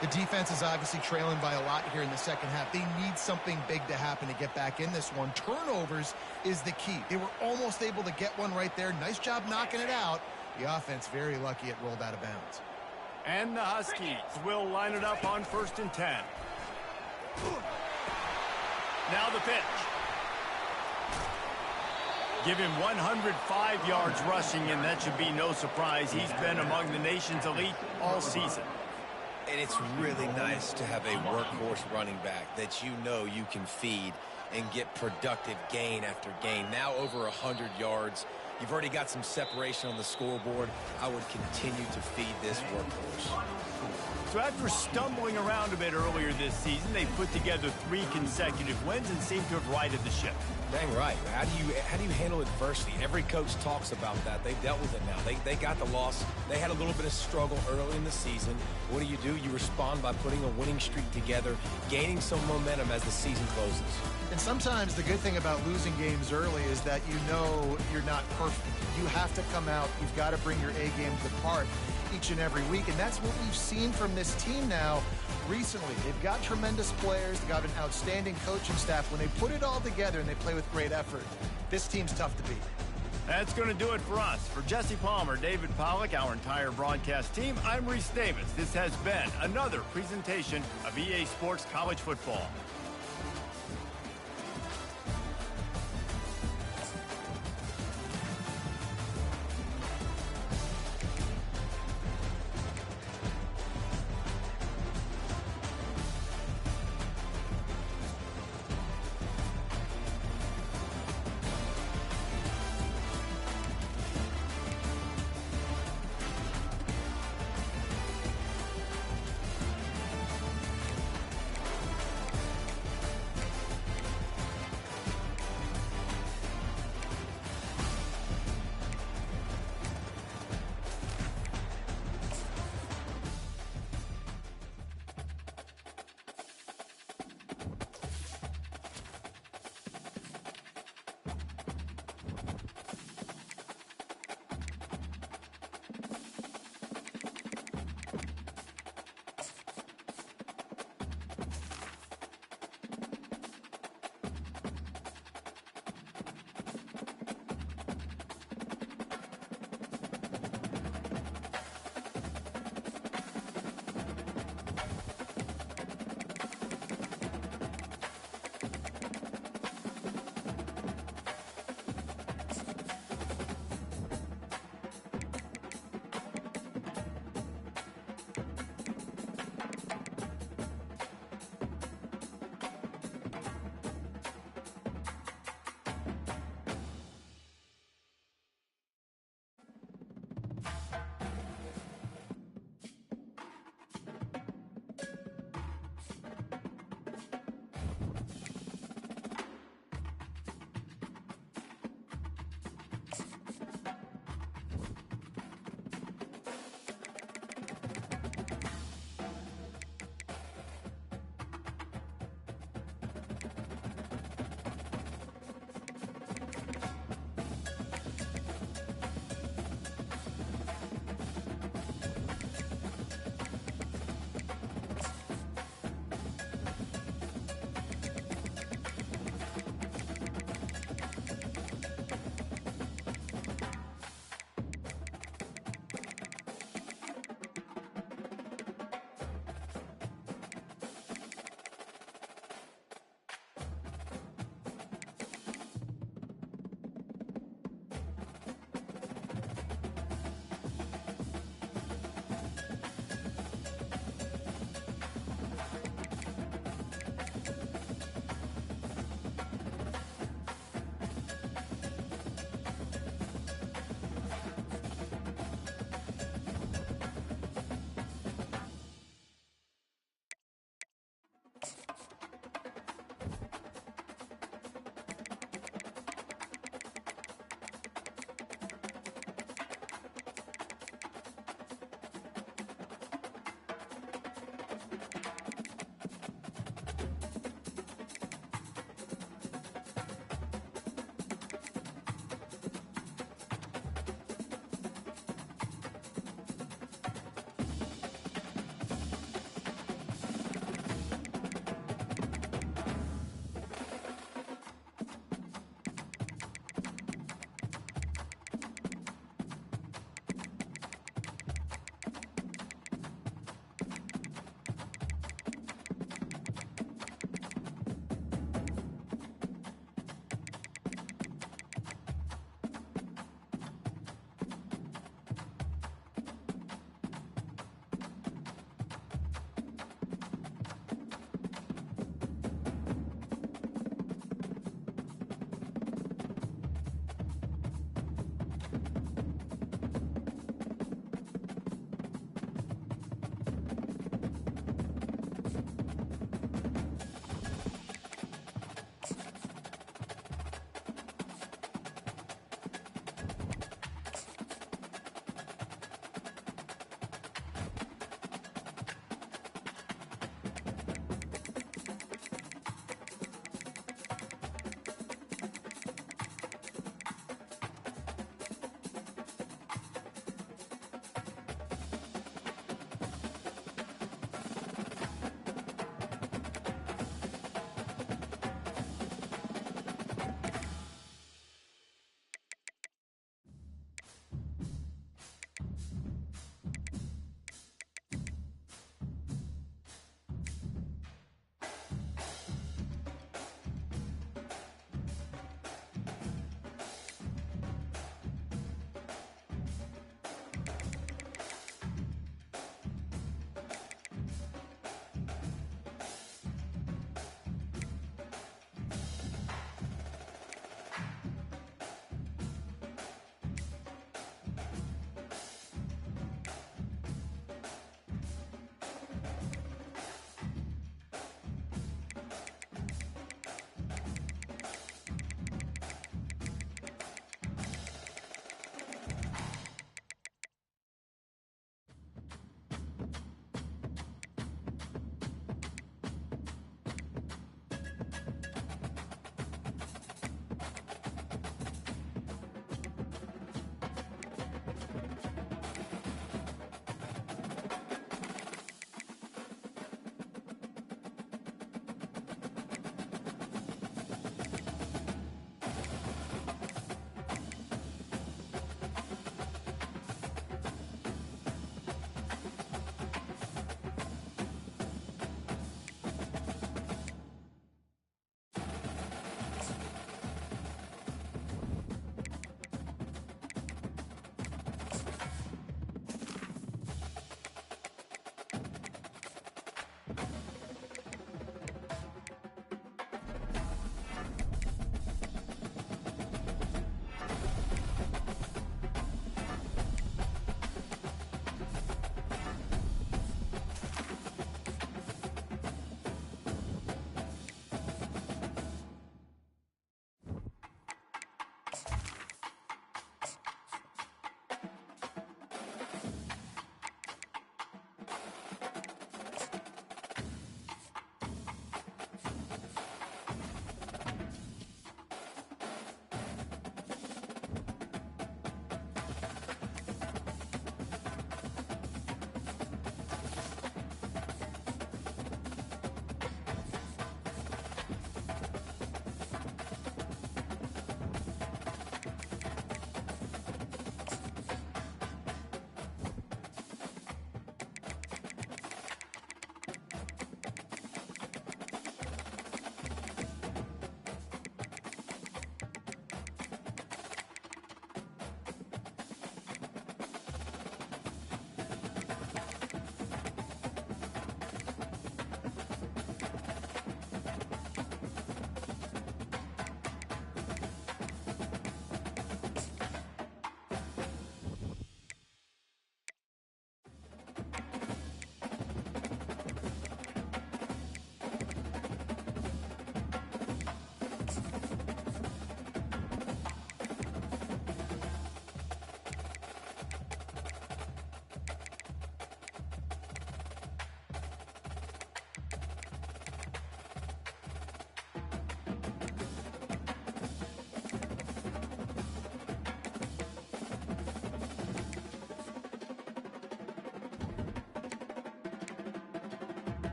The defense is obviously trailing by a lot here in the 2nd half. They need something big to happen to get back in this one. Turnovers is the key. They were almost able to get one right there. Nice job knocking it out. The offense very lucky it rolled out of bounds. And the Huskies will line it up on 1st and 10. Now the pitch. Give him 105 yards rushing, and that should be no surprise. He's been among the nation's elite all season. And it's really nice to have a workhorse running back that you know you can feed and get productive gain after gain. Now over 100 yards. You've already got some separation on the scoreboard. I would continue to feed this workhorse. So after stumbling around a bit earlier this season, they put together 3 consecutive wins and seem to have righted the ship. Dang right. How do you handle adversity? Every coach talks about that. They've dealt with it now. They got the loss. They had a little bit of struggle early in the season. What do? You respond by putting a winning streak together, gaining some momentum as the season closes. And sometimes the good thing about losing games early is that you know you're not perfect. You have to come out. You've got to bring your A game to the part each and every week. And that's what we've seen from this team now recently. They've got tremendous players. They've got an outstanding coaching staff. When they put it all together and they play with great effort, this team's tough to beat. That's going to do it for us. For Jesse Palmer, David Pollack, our entire broadcast team, I'm Reese Davis. This has been another presentation of EA Sports College Football.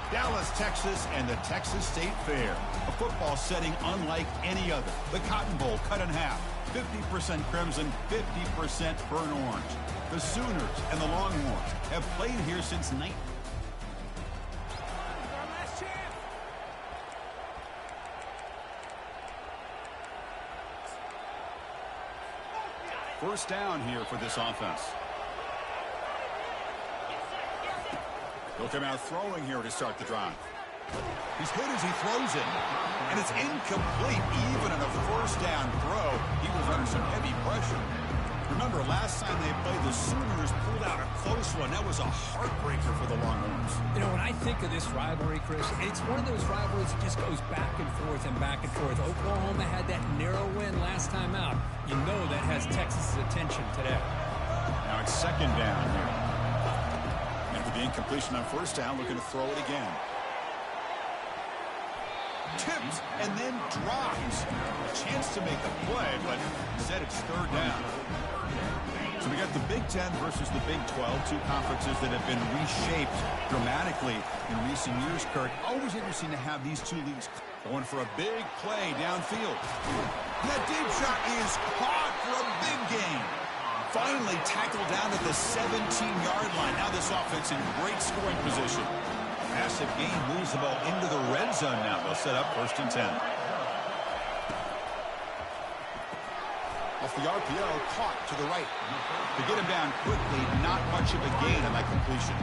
Dallas, Texas, and the Texas State Fair. A football setting unlike any other. The Cotton Bowl cut in half. 50% crimson, 50% burnt orange. The Sooners and the Longhorns have played here since 19... First down here for this offense. He'll come out throwing here to start the drive. He's hit as he throws it. And it's incomplete. Even in a first down throw, he was under some heavy pressure. Remember, last time they played, the Sooners pulled out a close one. That was a heartbreaker for the Longhorns. You know, when I think of this rivalry, Chris, it's one of those rivalries that just goes back and forth and back and forth. Oklahoma had that narrow win last time out. You know that has Texas's attention today. Now it's second down here. After the incompletion on first down, looking to throw it again. Tipped and then dropped. A chance to make a play, but instead it's third down. So we got the Big Ten versus the Big 12, two conferences that have been reshaped dramatically in recent years, Kurt. Always interesting to have these two leagues going for a big play downfield. And that deep shot is caught for a big gain. Finally tackled down at the 17-yard line. Now this offense in great scoring position. Massive gain moves the ball into the red zone now. They'll set up first and 10. Off the RPO, caught to the right. To get him down quickly, not much of a gain on that completion.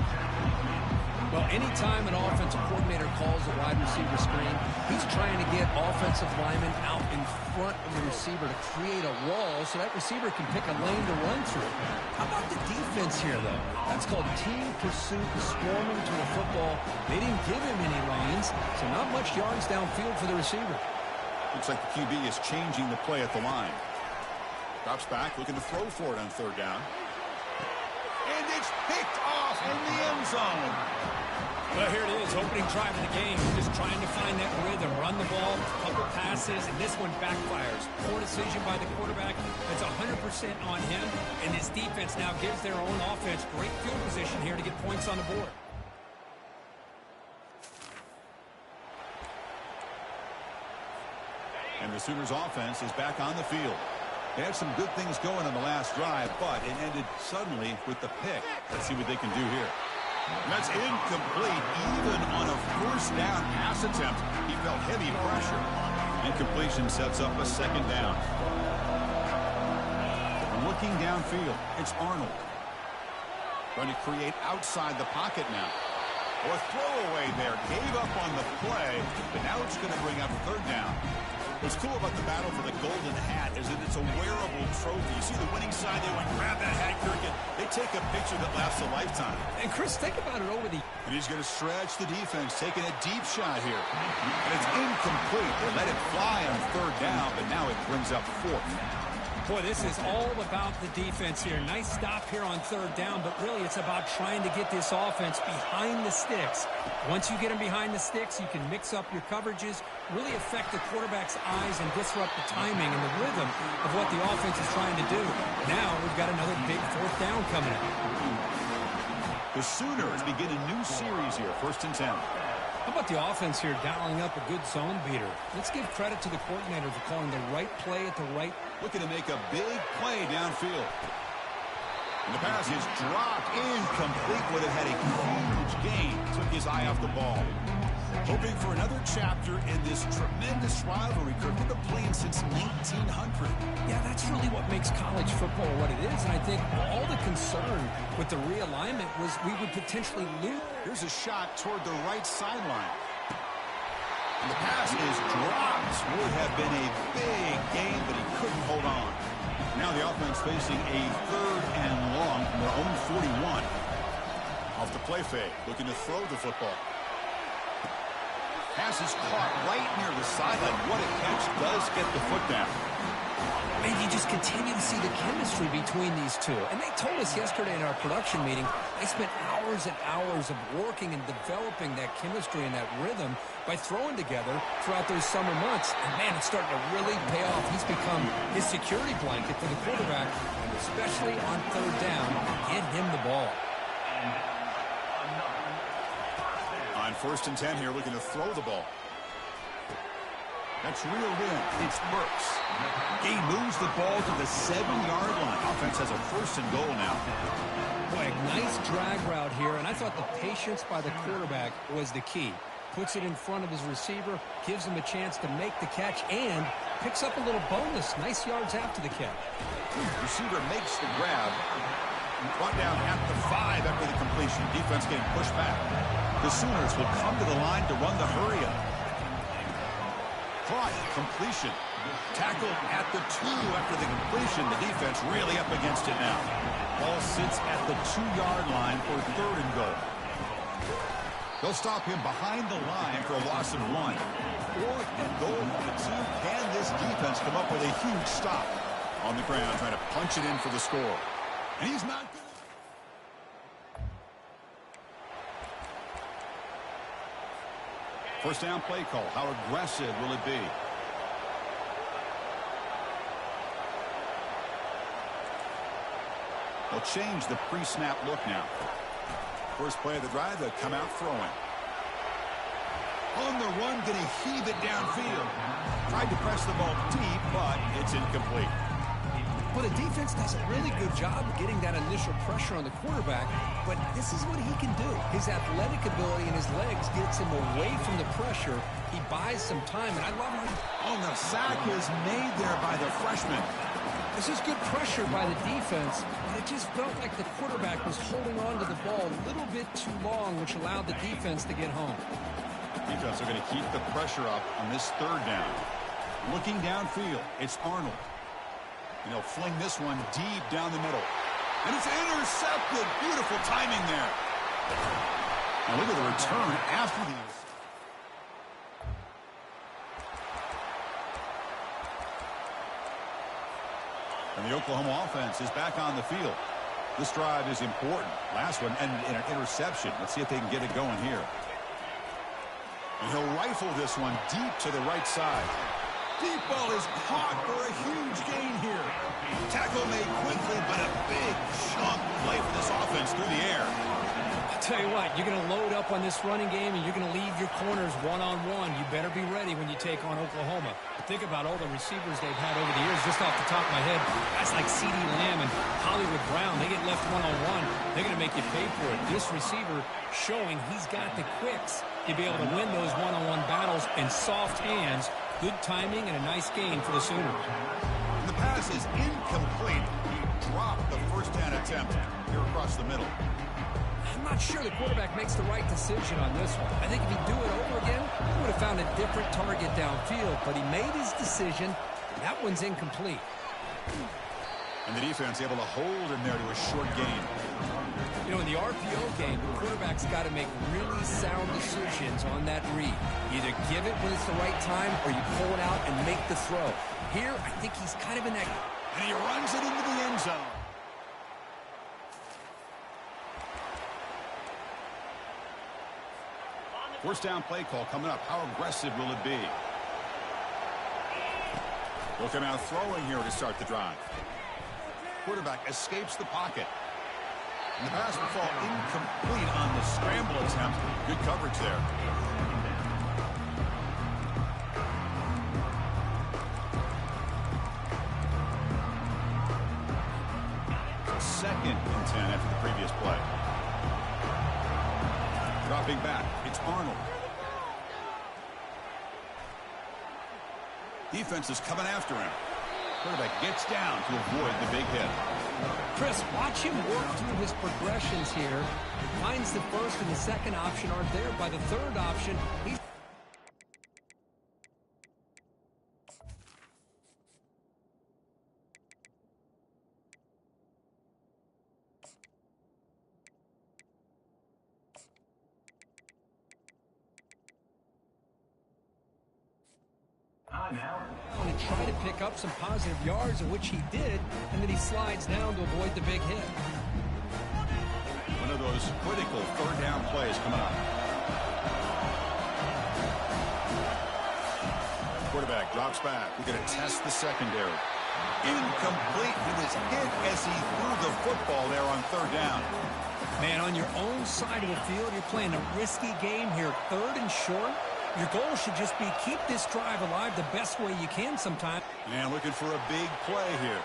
Well, anytime an offensive coordinator calls a wide receiver screen, he's trying to get offensive linemen out in front of the receiver to create a wall so that receiver can pick a lane to run through. How about the defense here, though? That's called team pursuit, swarming to the football. They didn't give him any lanes, so not much yards downfield for the receiver. Looks like the QB is changing the play at the line. Drops back, looking to throw for it on third down. And it's picked off in the end zone. Well, here it is, opening drive of the game. Just trying to find that rhythm, run the ball, couple passes, and this one backfires. Poor decision by the quarterback. It's 100% on him, and this defense now gives their own offense great field position here to get points on the board. And the Sooners offense is back on the field. They had some good things going on the last drive, but it ended suddenly with the pick. Let's see what they can do here. And that's incomplete. Even on a first down pass attempt, he felt heavy pressure. Incompletion sets up a second down. And looking downfield, it's Arnold. Trying to create outside the pocket now. Or throwaway there. Gave up on the play, but now it's going to bring up third down. What's cool about the battle for the golden hat is that it's a wearable trophy. You see the winning side, they went grab that hat, Kirk, and they take a picture that lasts a lifetime. And Chris, think about it over the... And he's going to stretch the defense, taking a deep shot here. And it's incomplete. They let it fly on third down, but now it brings up fourth. Boy, this is all about the defense here. Nice stop here on third down, but really it's about trying to get this offense behind the sticks. Once you get them behind the sticks, you can mix up your coverages, really affect the quarterback's eyes and disrupt the timing and the rhythm of what the offense is trying to do. Now we've got another big fourth down coming up. The Sooners begin a new series here, 1st and 10. How about the offense here dialing up a good zone beater? Let's give credit to the coordinator for calling the right play at the right. Looking to make a big play downfield. And the pass is dropped incomplete. Would have had a huge gain. Took his eye off the ball. Hoping for another chapter in this tremendous rivalry. Kirk, they've been playing since 1900. Yeah, that's really what makes college football what it is. And I think all the concern with the realignment was we would potentially lose. Here's a shot toward the right sideline. And the pass is dropped. Would have been a big gain, but he couldn't hold on. Now the offense facing a 3rd and long from their own 41. Off the play fake, looking to throw the football. Pass is caught right near the sideline. What a catch. Does get the foot down. Man, you just continue to see the chemistry between these two. And they told us yesterday in our production meeting, they spent hours and hours of working and developing that chemistry and that rhythm by throwing together throughout those summer months. And, man, it's starting to really pay off. He's become his security blanket for the quarterback, and especially on third down, get him the ball. On 1st and 10 here, looking to throw the ball. That's reeled in. It's Burks. He moves the ball to the 7-yard line. Offense has a 1st and goal now. Boy, a nice drag route here, and I thought the patience by the quarterback was the key. Puts it in front of his receiver, gives him a chance to make the catch, and picks up a little bonus. Nice yards after the catch. Receiver makes the grab. Brought down at the 5 after the completion. Defense getting pushed back. The Sooners will come to the line to run the hurry-up. Caught. Completion. Tackled at the 2 after the completion. The defense really up against it now. Ball sits at the 2-yard line for 3rd and goal. They'll stop him behind the line for a loss of 1. 4th and goal on the 2. Can this defense come up with a huge stop on the ground, trying to punch it in for the score? And he's not good. First down play call. How aggressive will it be? They'll change the pre-snap look now. First play of the drive, they'll come out throwing. On the run, going to heave it downfield. Tried to press the ball deep, but it's incomplete. Well, the defense does a really good job of getting that initial pressure on the quarterback, but this is what he can do. His athletic ability and his legs gets him away from the pressure. He buys some time, and I love him. Oh, the sack is made there by the freshman. This is good pressure by the defense, but it just felt like the quarterback was holding on to the ball a little bit too long, which allowed the defense to get home. Defense are going to keep the pressure up on this 3rd down. Looking downfield, it's Arnold. And he'll fling this one deep down the middle. And it's intercepted. Beautiful timing there. Now look at the return after these. And the Oklahoma offense is back on the field. This drive is important. Last one ended in an interception. Let's see if they can get it going here. And he'll rifle this one deep to the right side. Deep ball is caught for a huge gain here. Tackle made quickly, but a big chunk play for this offense through the air. I'll tell you what, you're going to load up on this running game, and you're going to leave your corners one-on-one. You better be ready when you take on Oklahoma. Think about all the receivers they've had over the years. Just off the top of my head, guys like CeeDee Lamb and Hollywood Brown, they get left one-on-one. They're going to make you pay for it. This receiver showing he's got the quicks to be able to win those one-on-one battles in soft hands. Good timing and a nice gain for the Sooners. The pass is incomplete. He dropped the first down attempt here across the middle. I'm not sure the quarterback makes the right decision on this one. I think if he'd do it over again, he would have found a different target downfield, but he made his decision. That one's incomplete. And the defense able to hold him there to a short gain. You know, in the RPO game, the quarterback's got to make really sound decisions on that read. Either give it when it's the right time or you pull it out and make the throw. Here, I think he's kind of in that And he runs it into the end zone. First down play call coming up. How aggressive will it be? Looking out throwing here to start the drive. Quarterback escapes the pocket. And the pass will fall incomplete on the scramble attempt. Good coverage there. Second and 10 after the previous play. Dropping back, it's Arnold. Defense is coming after him. Quarterback gets down to avoid the big hit. Chris, watch him work through his progressions here. Finds the first and the second option aren't there. By the third option, he's... and try to pick up some positive yards, of which he did, and then he slides down to avoid the big hit. One of those critical third down plays coming up. Quarterback drops back. We're going to test the secondary. Incomplete. He was hit as he threw the football there on third down. Man, on your own side of the field, you're playing a risky game here. Third and short. Your goal should just be keep this drive alive the best way you can sometimes. And looking for a big play here.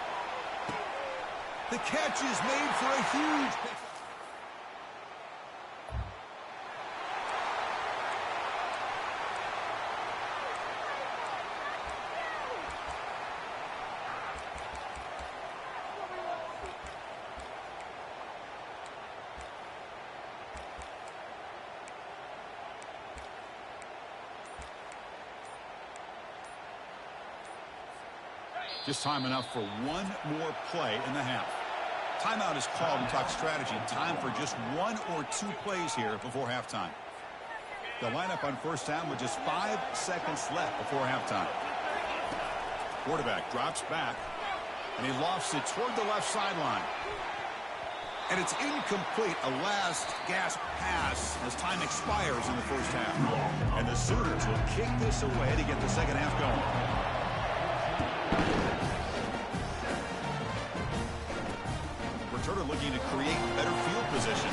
The catch is made for a huge pick. Just time enough for one more play in the half. Timeout is called and talk strategy. Time for just one or two plays here before halftime. The lineup on first down with just 5 seconds left before halftime. Quarterback drops back, and he lofts it toward the left sideline. And it's incomplete, a last-gasp pass as time expires in the first half. And the Sooners will kick this away to get the second half going. Returner looking to create better field position.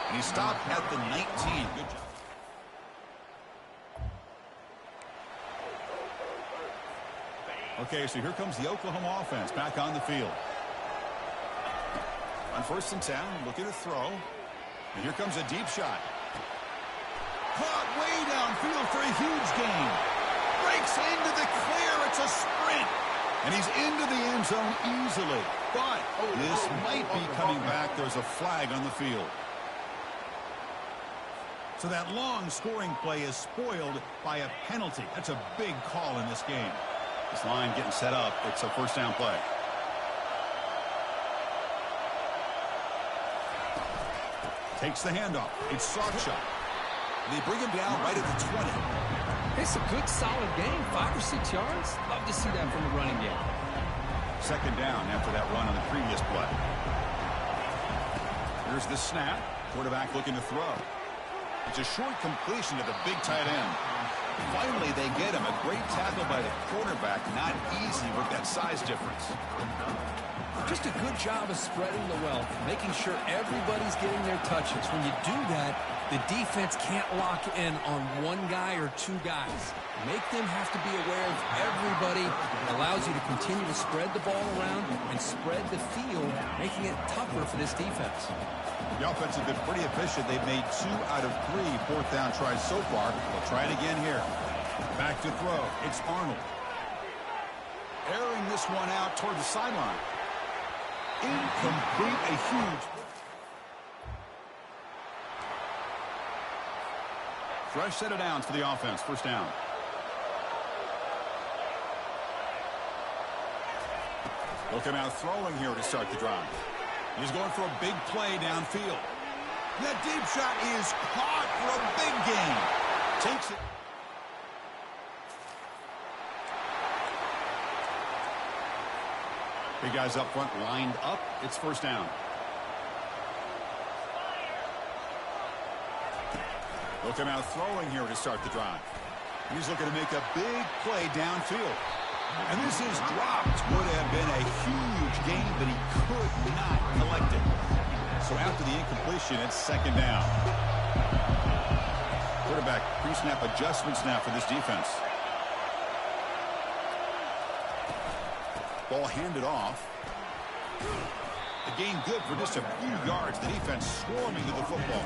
And he stopped at the 19. Good job. Okay, so here comes the Oklahoma offense back on the field. On first and 10, looking to throw. And here comes a deep shot. Caught way downfield for a huge gain. Breaks into the clear. It's a sprint. And he's into the end zone easily. But this might be coming back. There's a flag on the field. So that long scoring play is spoiled by a penalty. That's a big call in this game. This line getting set up. It's a first down play. Takes the handoff. It's soft shot. They bring him down right at the 20. It's a good, solid game. 5 or 6 yards. Love to see that from the running game. Second down after that run on the previous play. Here's the snap. Quarterback looking to throw. It's a short completion to the big tight end. Finally, they get him. A great tackle by the quarterback. Not easy with that size difference. Just a good job of spreading the wealth, making sure everybody's getting their touches. When you do that, the defense can't lock in on one guy or two guys. Make them have to be aware of everybody. It allows you to continue to spread the ball around and spread the field, making it tougher for this defense. The offense has been pretty efficient. They've made 2 out of 3 fourth down tries so far. They'll try it again here. Back to throw. It's Arnold. Airing this one out toward the sideline. Incomplete, a huge. Fresh set of downs for the offense. First down. Looking out throwing here to start the drive. He's going for a big play downfield. That deep shot is caught for a big gain. Takes it. Big guys up front lined up. It's first down. They'll come out throwing here to start the drive. He's looking to make a big play downfield. And this is dropped. Would have been a huge gain, but he could not collect it. So after the incompletion, it's second down. Quarterback pre-snap adjustments now for this defense. Ball handed off. The gain good for just a few yards. The defense swarming to the football.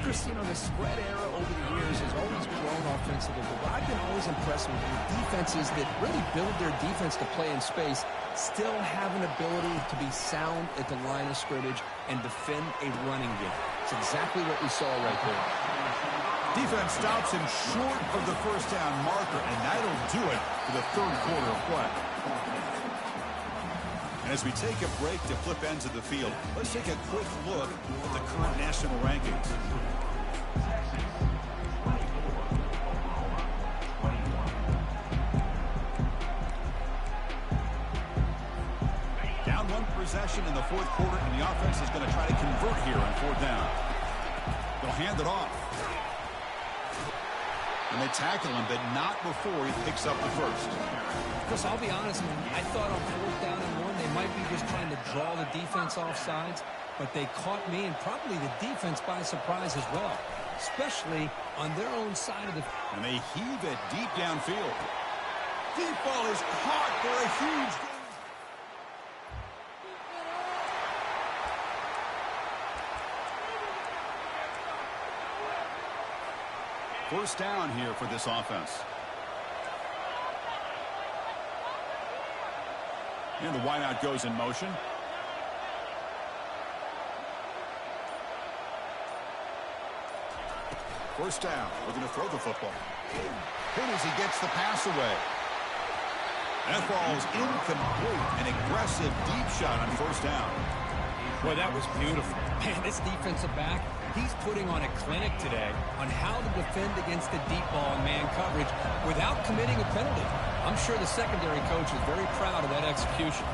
Chris, you know, the spread era over the years has always grown offensively, but what I've been always impressed with defenses that really build their defense to play in space still have an ability to be sound at the line of scrimmage and defend a running game. It's exactly what we saw right there. Defense stops him short of the first down marker, and that'll do it for the third quarter of play. And as we take a break to flip ends of the field, let's take a quick look at the current national rankings. Down one possession in the fourth quarter, and the offense is going to try to convert here on fourth down. They'll hand it off. And they tackle him, but not before he picks up the first. Chris, I'll be honest, man, I thought on fourth down and one, they might be just trying to draw the defense off sides, but they caught me and probably the defense by surprise as well, especially on their own side of the... And they heave it deep downfield. Deep ball is caught for a huge gain. First down here for this offense. And the wideout goes in motion. First down. We're going to throw the football. Hit as he gets the pass away. That ball is incomplete. An aggressive deep shot on first down. Boy, that was beautiful. Man, this defensive back, he's putting on a clinic today on how to defend against the deep ball and man coverage without committing a penalty. I'm sure the secondary coach is very proud of that execution.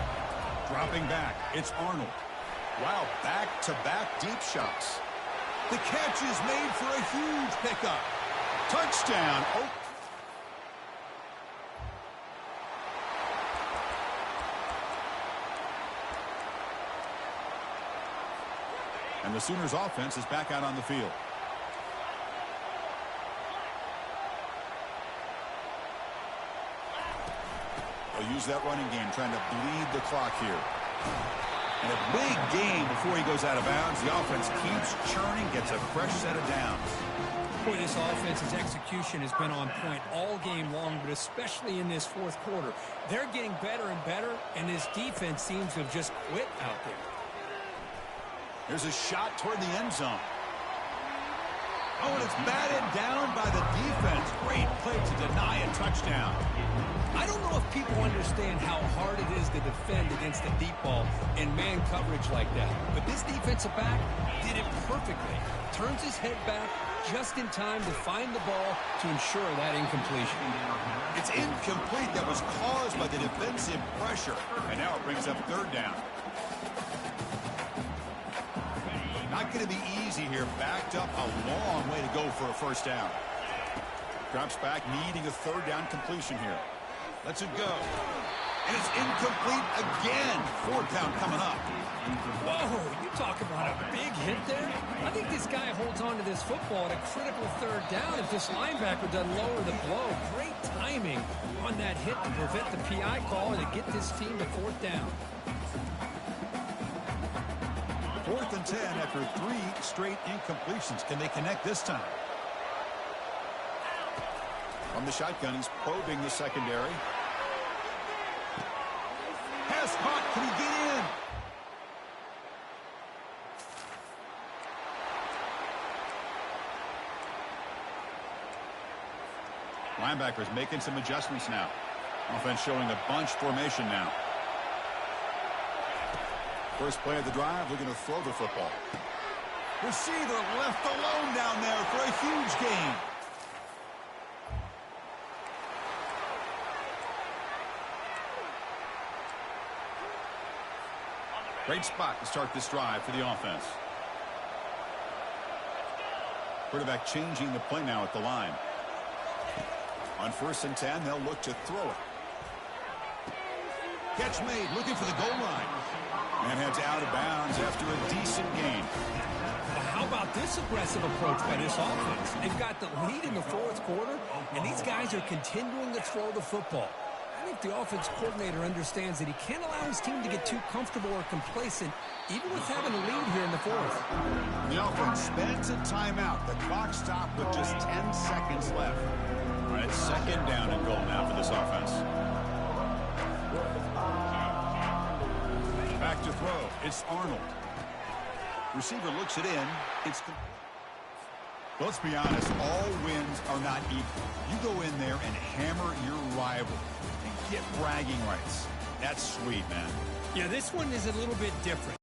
Dropping back, it's Arnold. Wow, back-to-back deep shots. The catch is made for a huge pickup. Touchdown. Oh. And the Sooners offense is back out on the field. They'll use that running game, trying to bleed the clock here. And a big game before he goes out of bounds. The offense keeps churning, gets a fresh set of downs. Boy, this offense's execution has been on point all game long, but especially in this fourth quarter. They're getting better and better, and this defense seems to have just quit out there. There's a shot toward the end zone. Oh, and it's batted down by the defense. Great play to deny a touchdown. I don't know if people understand how hard it is to defend against the deep ball and man coverage like that. But this defensive back did it perfectly. Turns his head back just in time to find the ball to ensure that incompletion. It's incomplete. That was caused by the defensive pressure. And now it brings up third down. Not going to be easy here. Backed up a long way to go for a first down. Drops back, needing a third down completion here. Lets it go. And it's incomplete again. Fourth down coming up. Whoa, you talk about a big hit there. I think this guy holds on to this football at a critical third down if this linebacker doesn't lower the blow. Great timing on that hit to prevent the PI call and to get this team to fourth down. 4th and 10 after 3 straight incompletions. Can they connect this time? From the shotgun, he's probing the secondary. Pass caught. Can he get in? Linebackers making some adjustments now. Offense showing a bunch formation now. First play of the drive, looking to throw the football. Receiver left alone down there for a huge gain. Great spot to start this drive for the offense. Quarterback changing the play now at the line. On 1st and 10, they'll look to throw it. Catch made, looking for the goal line. And heads out of bounds after a decent gain. Well, how about this aggressive approach by this offense? They've got the lead in the 4th quarter, and these guys are continuing to throw the football. I think the offense coordinator understands that he can't allow his team to get too comfortable or complacent, even with having a lead here in the 4th. The offense spends a timeout. The clock stopped with just 10 seconds left. All right, 2nd down and goal now for this offense. Back to throw. It's Arnold. Receiver looks it in. It's let's be honest, all wins are not equal. You go in there and hammer your rival and get bragging rights. That's sweet, man. Yeah, this one is a little bit different.